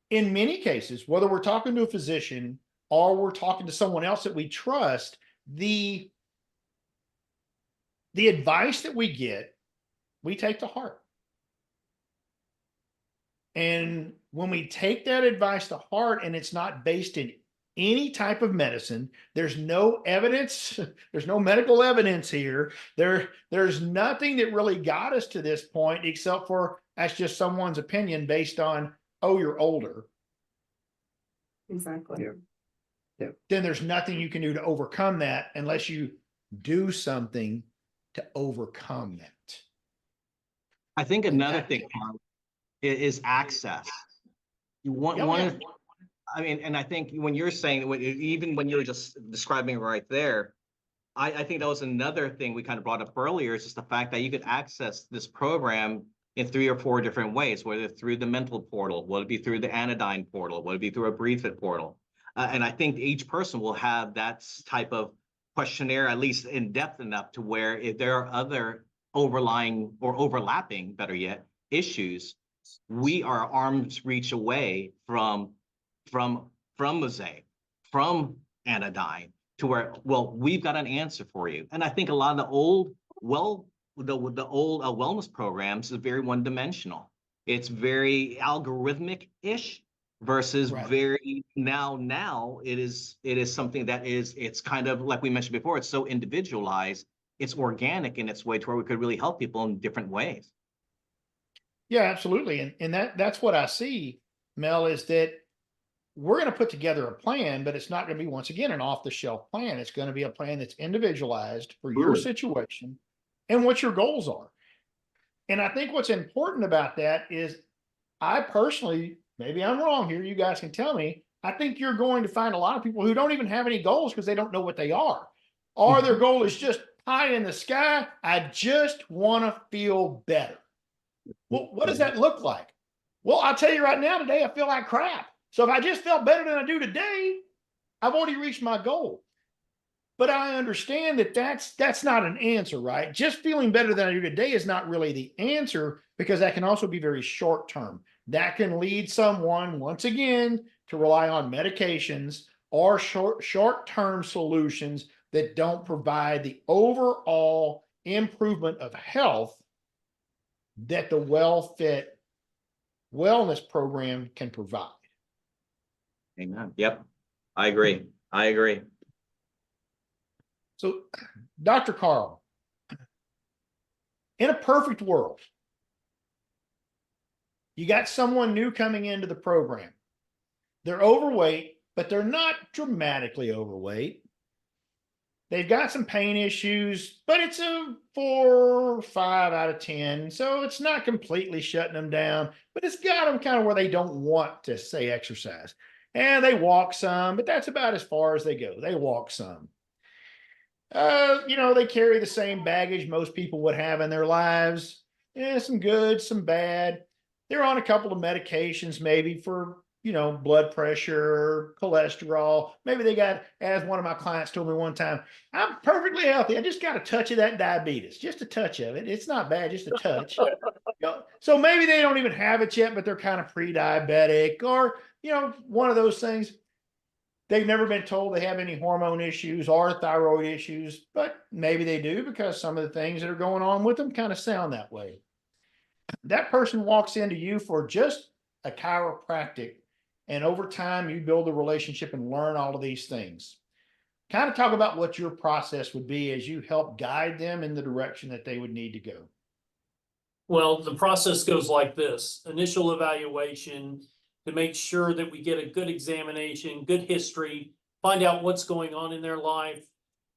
in many cases, whether we're talking to a physician or we're talking to someone else that we trust, the advice that we get, we take to heart. And when we take that advice to heart, and it's not based in any type of medicine, there's no evidence, there's no medical evidence here. There's nothing that really got us to this point, except for that's just someone's opinion based on, oh, you're older. Exactly. then there's nothing you can do to overcome that unless you do something to overcome that. I think And another that- thing is access. You want Yeah, one. yeah. Of- I mean, and I think when you're saying, even when you're just describing right there, I think that was another thing we kind of brought up earlier, is just the fact that you could access this program in 3 or 4 different ways, whether through the mental portal, whether it be through the anodyne portal, whether it be through a breathe fit portal. And I think each person will have that type of questionnaire, at least in depth enough to where if there are other overlying or overlapping, better yet, issues, we are arm's reach away from Mosaic, from anodyne, to where, well, we've got an answer for you. And I think a lot of the old, the old wellness programs is very one-dimensional. It's very algorithmic-ish versus Right. very now it is something that it's kind of like we mentioned before, it's so individualized, it's organic in its way to where we could really help people in different ways. Yeah, absolutely. And that's what I see, Mel, is that we're going to put together a plan, but it's not going to be, once again, an off-the-shelf plan. It's going to be a plan that's individualized for your Absolutely. situation and what your goals are. And I think what's important about that is, I personally, maybe I'm wrong here, you guys can tell me, I think you're going to find a lot of people who don't even have any goals because they don't know what they are. Or their goal is just pie in the sky. I just want to feel better. Well, what does that look like? Well, I'll tell you right now, today I feel like crap. So if I just felt better than I do today, I've already reached my goal. But I understand that that's not an answer, right? Just feeling better than I do today is not really the answer, because that can also be very short term. That can lead someone, once again, to rely on medications or short-term solutions that don't provide the overall improvement of health that the WellFit wellness program can provide. Amen. Yep. I agree. I agree. So, Dr. Carl, in a perfect world, you got someone new coming into the program. They're overweight, but they're not dramatically overweight. They've got some pain issues, but it's a 4 or 5 out of 10. So it's not completely shutting them down, but it's got them kind of where they don't want to say exercise. And they walk some, but that's about as far as they go. They walk some. They carry the same baggage most people would have in their lives. Yeah, some good, some bad. They're on a couple of medications, maybe for, blood pressure, cholesterol. Maybe they got, as one of my clients told me one time, I'm perfectly healthy. I just got a touch of that diabetes, just a touch of it. It's not bad, just a touch. So maybe they don't even have it yet, but they're kind of pre-diabetic, or, one of those things. They've never been told they have any hormone issues or thyroid issues, but maybe they do, because some of the things that are going on with them kind of sound that way. That person walks into you for just a chiropractic, and over time you build a relationship and learn all of these things. Kind of talk about what your process would be as you help guide them in the direction that they would need to go. Well, the process goes like this: initial evaluation to make sure that we get a good examination, good history, find out what's going on in their life,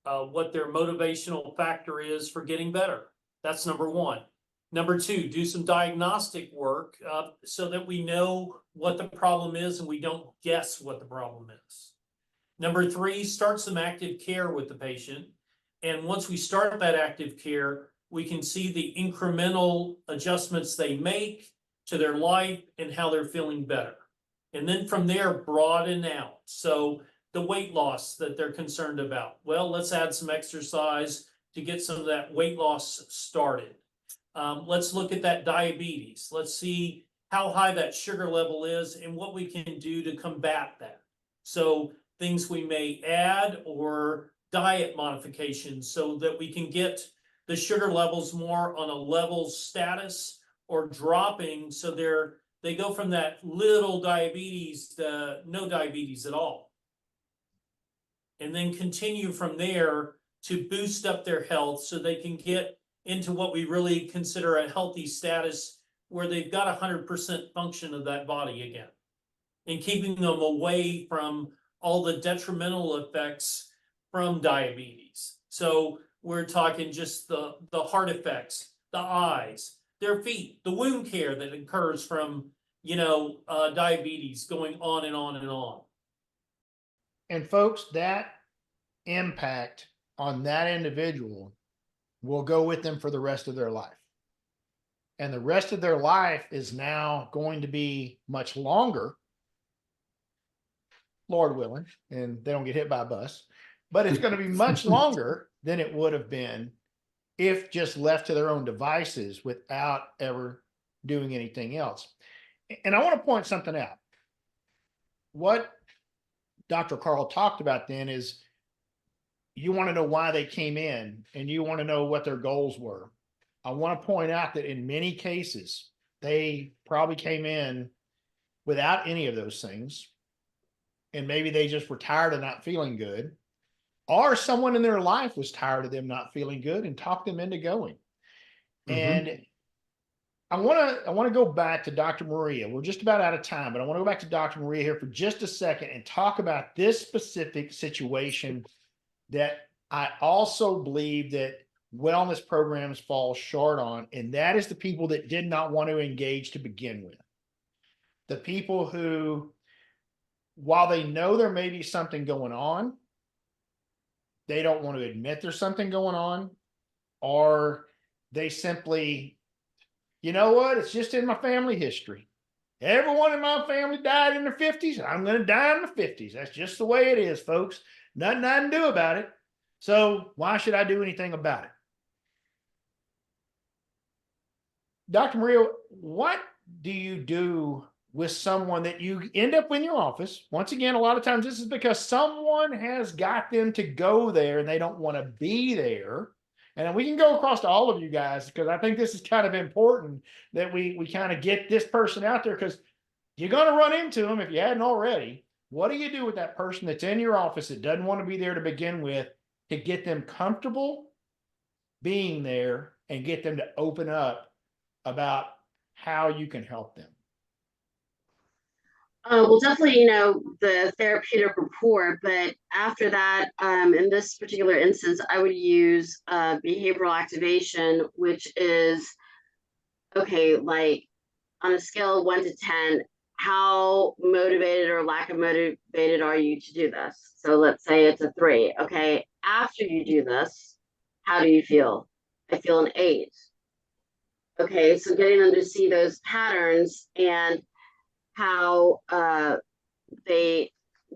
what their motivational factor is for getting better. That's number one. Number two, do some diagnostic work so that we know what the problem is and we don't guess what the problem is. Number three, start some active care with the patient. And once we start that active care, we can see the incremental adjustments they make to their life and how they're feeling better. And then from there, broaden out. So the weight loss that they're concerned about, well, let's add some exercise to get some of that weight loss started. Let's look at that diabetes. Let's see how high that sugar level is and what we can do to combat that. So things we may add, or diet modifications, so that we can get the sugar levels more on a level status, or dropping, so they go from that little diabetes to no diabetes at all. And then continue from there to boost up their health so they can get into what we really consider a healthy status, where they've got 100% function of that body again, and keeping them away from all the detrimental effects from diabetes. So we're talking just the heart effects, the eyes, their feet, the wound care that occurs from, diabetes, going on and on and on. And folks, that impact on that individual will go with them for the rest of their life. And the rest of their life is now going to be much longer, Lord willing, and they don't get hit by a bus, but it's going to be much longer than it would have been if just left to their own devices without ever doing anything else. And I want to point something out. What Dr. Carl talked about then is you want to know why they came in and you want to know what their goals were. I want to point out that in many cases, they probably came in without any of those things. And maybe they just were tired of not feeling good, or someone in their life was tired of them not feeling good and talked them into going. And I want to go back to Dr. Maria. We're just about out of time, but I want to go back to Dr. Maria here for just a second and talk about this specific situation that I also believe that wellness programs fall short on, and that is the people that did not want to engage to begin with. The people who, while they know there may be something going on, they don't want to admit there's something going on, or they simply, you know what, it's just in my family history. Everyone in my family died in their 50s, and I'm going to die in the 50s. That's just the way it is, folks. Nothing I can do about it. So why should I do anything about it? Dr. Maria, what do you do with someone that you end up in your office? Once again, a lot of times this is because someone has got them to go there and they don't want to be there. And we can go across to all of you guys, because I think this is kind of important that we kind of get this person out there, because you're going to run into them if you hadn't already. What do you do with that person that's in your office that doesn't want to be there to begin with, to get them comfortable being there and get them to open up about how you can help them? Well, definitely, the therapeutic rapport, but after that, in this particular instance, I would use behavioral activation, which is, okay, like on a scale of 1 to 10, how motivated or lack of motivated are you to do this? So let's say it's a 3. Okay, after you do this, how do you feel? I feel an 8. Okay, so getting them to see those patterns and how they're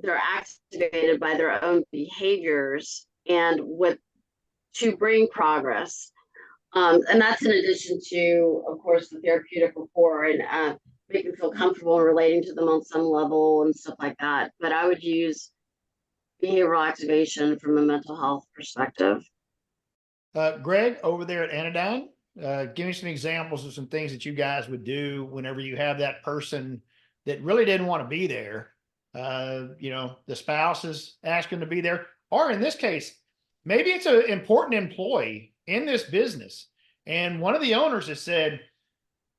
activated by their own behaviors and what to bring progress. And that's in addition to, of course, the therapeutic rapport and make them feel comfortable in relating to them on some level and stuff like that. But I would use behavioral activation from a mental health perspective. Greg, over there at Anodyne, give me some examples of some things that you guys would do whenever you have that person that really didn't want to be there. The spouse is asking to be there, or in this case, maybe it's an important employee in this business, and one of the owners has said,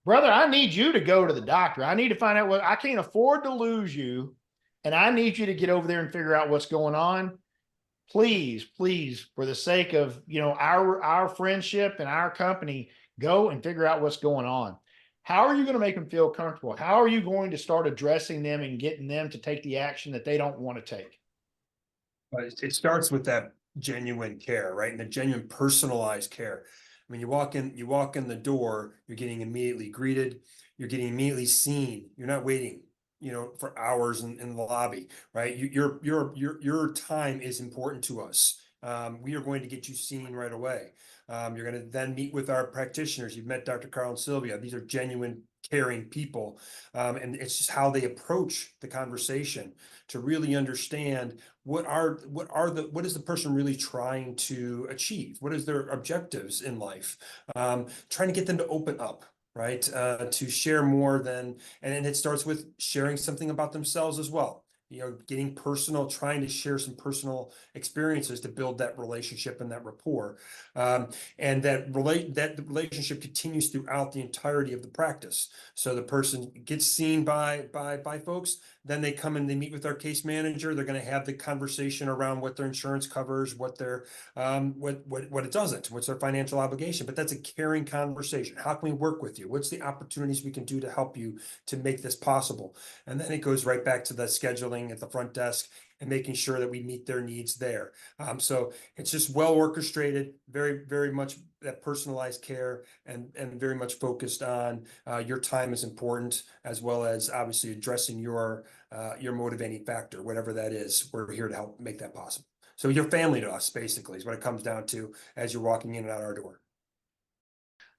brother, I need you to go to the doctor. I need to find out I can't afford to lose you, and I need you to get over there and figure out what's going on. Please, for the sake of, our friendship and our company, go and figure out what's going on. How are you going to make them feel comfortable? How are you going to start addressing them and getting them to take the action that they don't want to take? It starts with that genuine care, right? And the genuine personalized care. When you walk in the door, you're getting immediately greeted, you're getting immediately seen. You're not waiting, for hours in the lobby, right? Your time is important to us. We are going to get you seen right away. You're going to then meet with our practitioners. You've met Dr. Carl and Sylvia. These are genuine, caring people. And it's just how they approach the conversation to really understand what is the person really trying to achieve? What is their objectives in life? Trying to get them to open up, right? To share more and it starts with sharing something about themselves as well. getting personal, trying to share some personal experiences to build that relationship and that rapport. And that relationship continues throughout the entirety of the practice. So the person gets seen by folks, then they come and they meet with our case manager. They're going to have the conversation around what their insurance covers, what their what it doesn't, what's their financial obligation. But that's a caring conversation. How can we work with you? What's the opportunities we can do to help you to make this possible? And then it goes right back to the scheduling at the front desk and making sure that we meet their needs there. So it's just well orchestrated, very, very much that personalized care, and very much focused on your time is important, as well as obviously addressing your motivating factor, whatever that is. We're here to help make that possible. So your family to us, basically, is what it comes down to as you're walking in and out our door.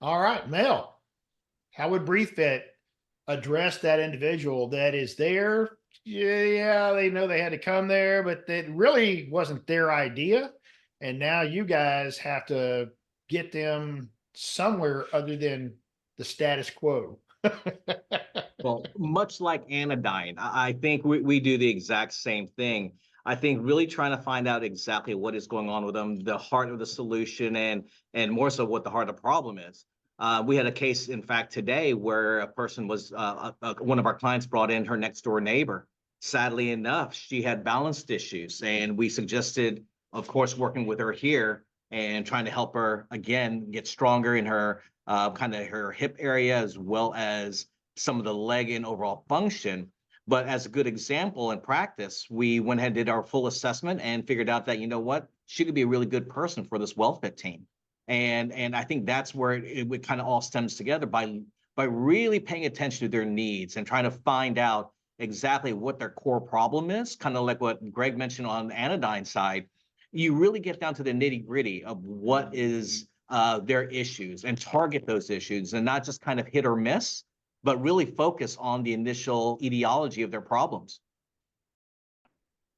All right, Mel, how would BreatheFit address that individual that is there? Yeah, they know they had to come there, but it really wasn't their idea. And now you guys have to get them somewhere other than the status quo. Well, much like Anodyne, I think we do the exact same thing. I think really trying to find out exactly what is going on with them, the heart of the solution, and more so what the heart of the problem is. We had a case, in fact, today where a person was, one of our clients brought in her next door neighbor. Sadly enough, she had balanced issues, and we suggested, of course, working with her here and trying to help her, again, get stronger in her kind of her hip area, as well as some of the leg and overall function. But as a good example in practice, we went ahead and did our full assessment and figured out that, you know what, she could be a really good person for this WellFit team. And I think that's where it kind of all stems together by really paying attention to their needs and trying to find out exactly what their core problem is, kind of like what Greg mentioned on the Anodyne side. You really get down to the nitty gritty of what is their issues and target those issues, and not just kind of hit or miss, but really focus on the initial etiology of their problems.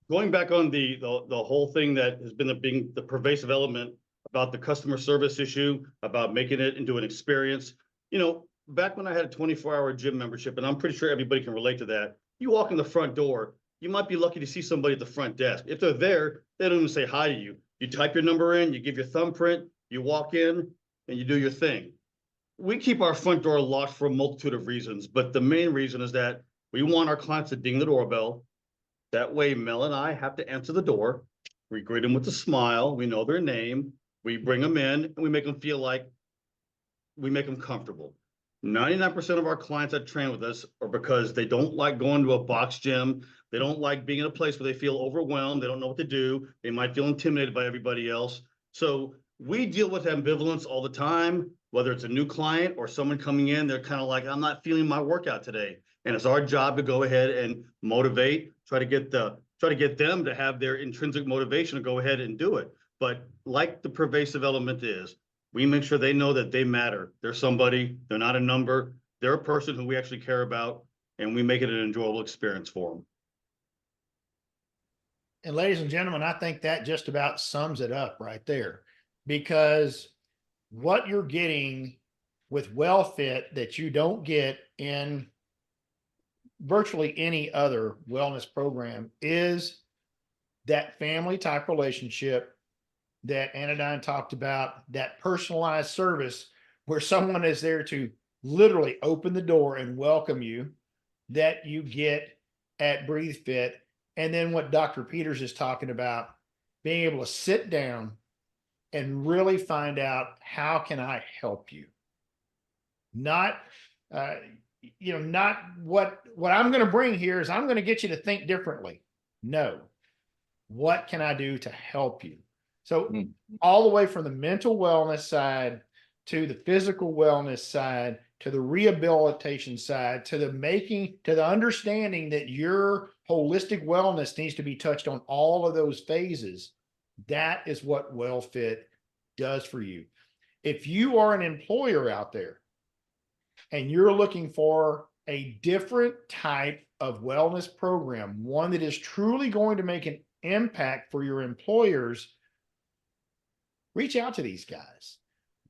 Going back on the whole thing that has been the pervasive element about the customer service issue, about making it into an experience. Back when I had a 24-hour gym membership, and I'm pretty sure everybody can relate to that, you walk in the front door, you might be lucky to see somebody at the front desk. If they're there, they don't even say hi to you. You type your number in, you give your thumbprint, you walk in, and you do your thing. We keep our front door locked for a multitude of reasons, but the main reason is that we want our clients to ding the doorbell. That way, Mel and I have to answer the door. We greet them with a smile. We know their name. We bring them in, and we make them feel like we make them comfortable. 99% of our clients that train with us are because they don't like going to a box gym. They don't like being in a place where they feel overwhelmed. They don't know what to do. They might feel intimidated by everybody else. So we deal with ambivalence all the time, whether it's a new client or someone coming in, they're kind of like, I'm not feeling my workout today. And it's our job to go ahead and motivate, try to get them to have their intrinsic motivation to go ahead and do it. But like the pervasive element is, we make sure they know that they matter. They're somebody, they're not a number. They're a person who we actually care about, and we make it an enjoyable experience for them. And ladies and gentlemen, I think that just about sums it up right there, because what you're getting with WellFit that you don't get in virtually any other wellness program is that family type relationship that Anodyne talked about, that personalized service where someone is there to literally open the door and welcome you, that you get at BreatheFit. And then what Dr. Peters is talking about, being able to sit down and really find out, how can I help you? Not, not what I'm going to bring here is I'm going to get you to think differently. No, what can I do to help you? So all the way from the mental wellness side to the physical wellness side, to the rehabilitation side, to the understanding that your holistic wellness needs to be touched on all of those phases. That is what WellFit does for you. If you are an employer out there and you're looking for a different type of wellness program, one that is truly going to make an impact for your employers, reach out to these guys.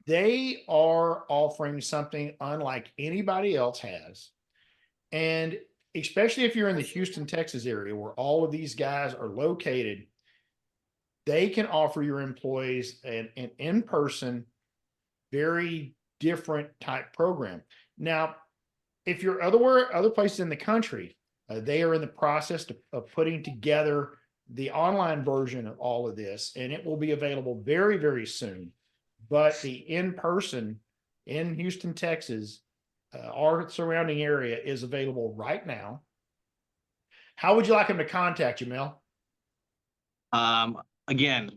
They are offering something unlike anybody else has. And especially if you're in the Houston, Texas area where all of these guys are located, they can offer your employees an in-person, very different type program. Now, if you're other places in the country, they are in the process of putting together the online version of all of this, and it will be available very, very soon. But the in-person in Houston, Texas, our surrounding area is available right now. How would you like them to contact you, Mel? Again,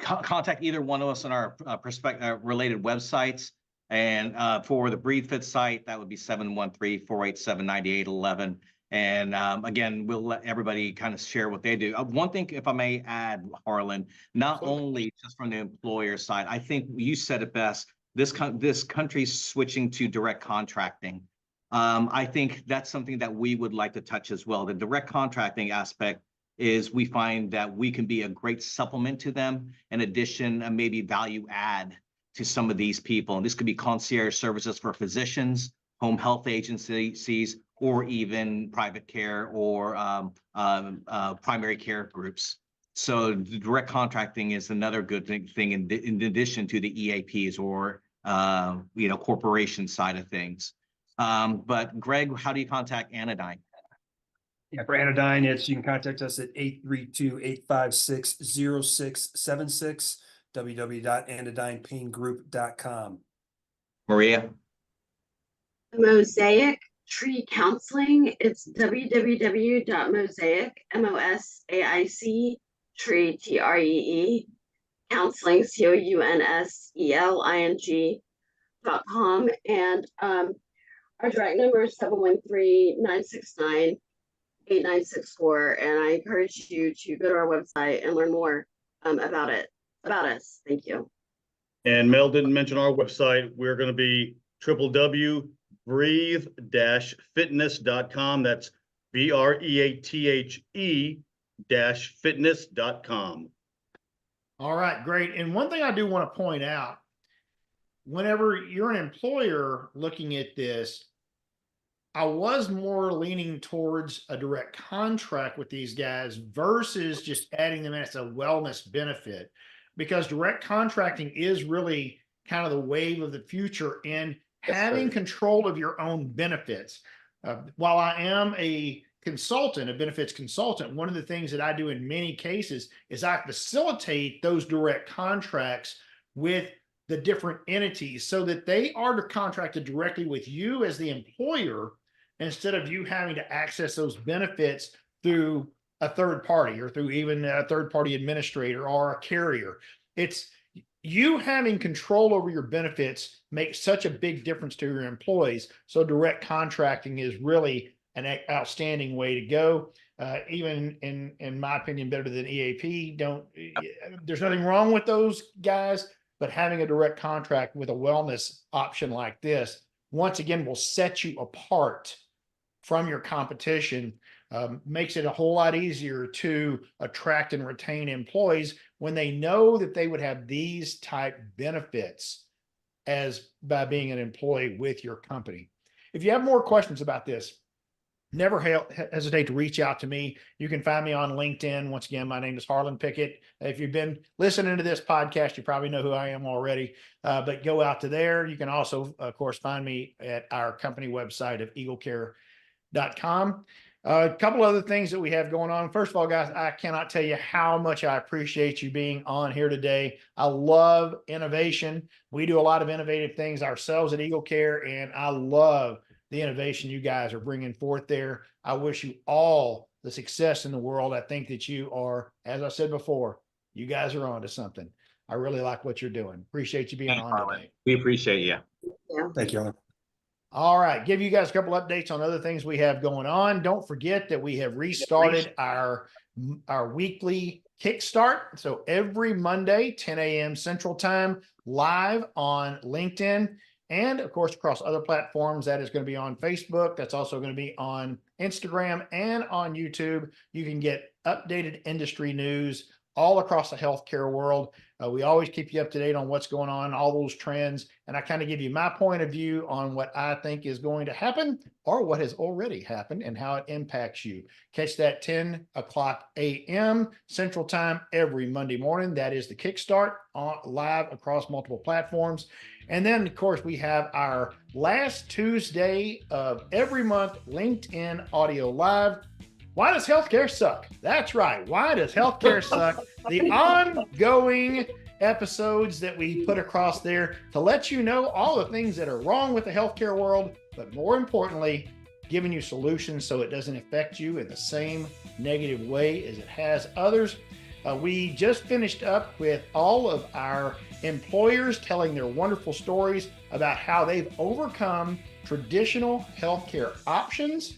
contact either one of us on our related websites. And for the BreatheFit site, that would be 713-487-9811. And again, we'll let everybody kind of share what they do. One thing, if I may add, Harlan, not only just from the employer side, I think you said it best. This country's switching to direct contracting. I think that's something that we would like to touch as well. The direct contracting aspect is we find that we can be a great supplement to them. In addition, maybe value add to some of these people. And this could be concierge services for physicians, home health agencies, or even private care or primary care groups. So direct contracting is another good thing in addition to the EAPs or corporation side of things. But Greg, how do you contact Anodyne? Yeah, for Anodyne, you can contact us at 832-856-0676, www.anodynepaingroup.com. Maria? Mosaic Tree Counseling. It's www.mosaic, MOSAIC, tree, TREE, counseling, COUNSELING.com. And our direct number is 713-969-8964. And I encourage you to go to our website and learn more about us. Thank you. And Mel didn't mention our website. We're going to be www.breathe-fitness.com. That's BREATHE-fitness.com. All right, great. And one thing I do want to point out, whenever you're an employer looking at this, I was more leaning towards a direct contract with these guys versus just adding them as a wellness benefit, because direct contracting is really kind of the wave of the future in having control of your own benefits. While I am a consultant, a benefits consultant, one of the things that I do in many cases is I facilitate those direct contracts with the different entities so that they are contracted directly with you as the employer, instead of you having to access those benefits through a third party or through even a third party administrator or a carrier. It's you having control over your benefits makes such a big difference to your employees. So direct contracting is really an outstanding way to go. Even in my opinion, better than EAP. There's nothing wrong with those guys, but having a direct contract with a wellness option like this, once again, will set you apart from your competition, makes it a whole lot easier to attract and retain employees when they know that they would have these type benefits as by being an employee with your company. If you have more questions about this, never hesitate to reach out to me. You can find me on LinkedIn. Once again, my name is Harlan Pickett. If you've been listening to this podcast, you probably know who I am already, but go out to there. You can also, of course, find me at our company website of eaglecare.com. A couple other things that we have going on. First of all, guys, I cannot tell you how much I appreciate you being on here today. I love innovation. We do a lot of innovative things ourselves at Eagle Care, and I love the innovation you guys are bringing forth there. I wish you all the success in the world. I think that you are, as I said before, you guys are on to something. I really like what you're doing. Appreciate you being on today. We appreciate you. Yeah. Thank you, Harlan. All right. Give you guys a couple updates on other things we have going on. Don't forget that we have restarted our weekly kickstart. So every Monday, 10 a.m. Central Time, live on LinkedIn. And of course, across other platforms, that is going to be on Facebook. That's also going to be on Instagram and on YouTube. You can get updated industry news all across the healthcare world. We always keep you up to date on what's going on, all those trends, and I kind of give you my point of view on what I think is going to happen or what has already happened and how it impacts you. Catch that 10 o'clock a.m. Central Time every Monday morning. That is the Kickstart live across multiple platforms. And then, of course, we have our last Tuesday of every month LinkedIn Audio Live. Why does healthcare suck? That's right. Why does healthcare suck? The ongoing episodes that we put across there to let you know all the things that are wrong with the healthcare world, but more importantly, giving you solutions so it doesn't affect you in the same negative way as it has others. We just finished up with all of our employers telling their wonderful stories about how they've overcome traditional healthcare options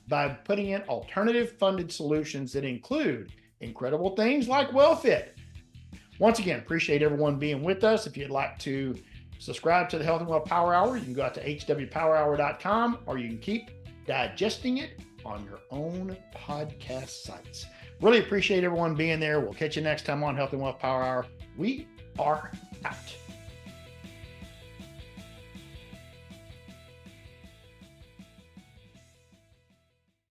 by putting in alternative funded solutions that include incredible things like WellFit. Once again, appreciate everyone being with us. If you'd like to subscribe to the Health and Wealth Power Hour, you can go out to hwpowerhour.com, or you can keep digesting it on your own podcast sites. Really appreciate everyone being there. We'll catch you next time on Health and Wealth Power Hour. We are out.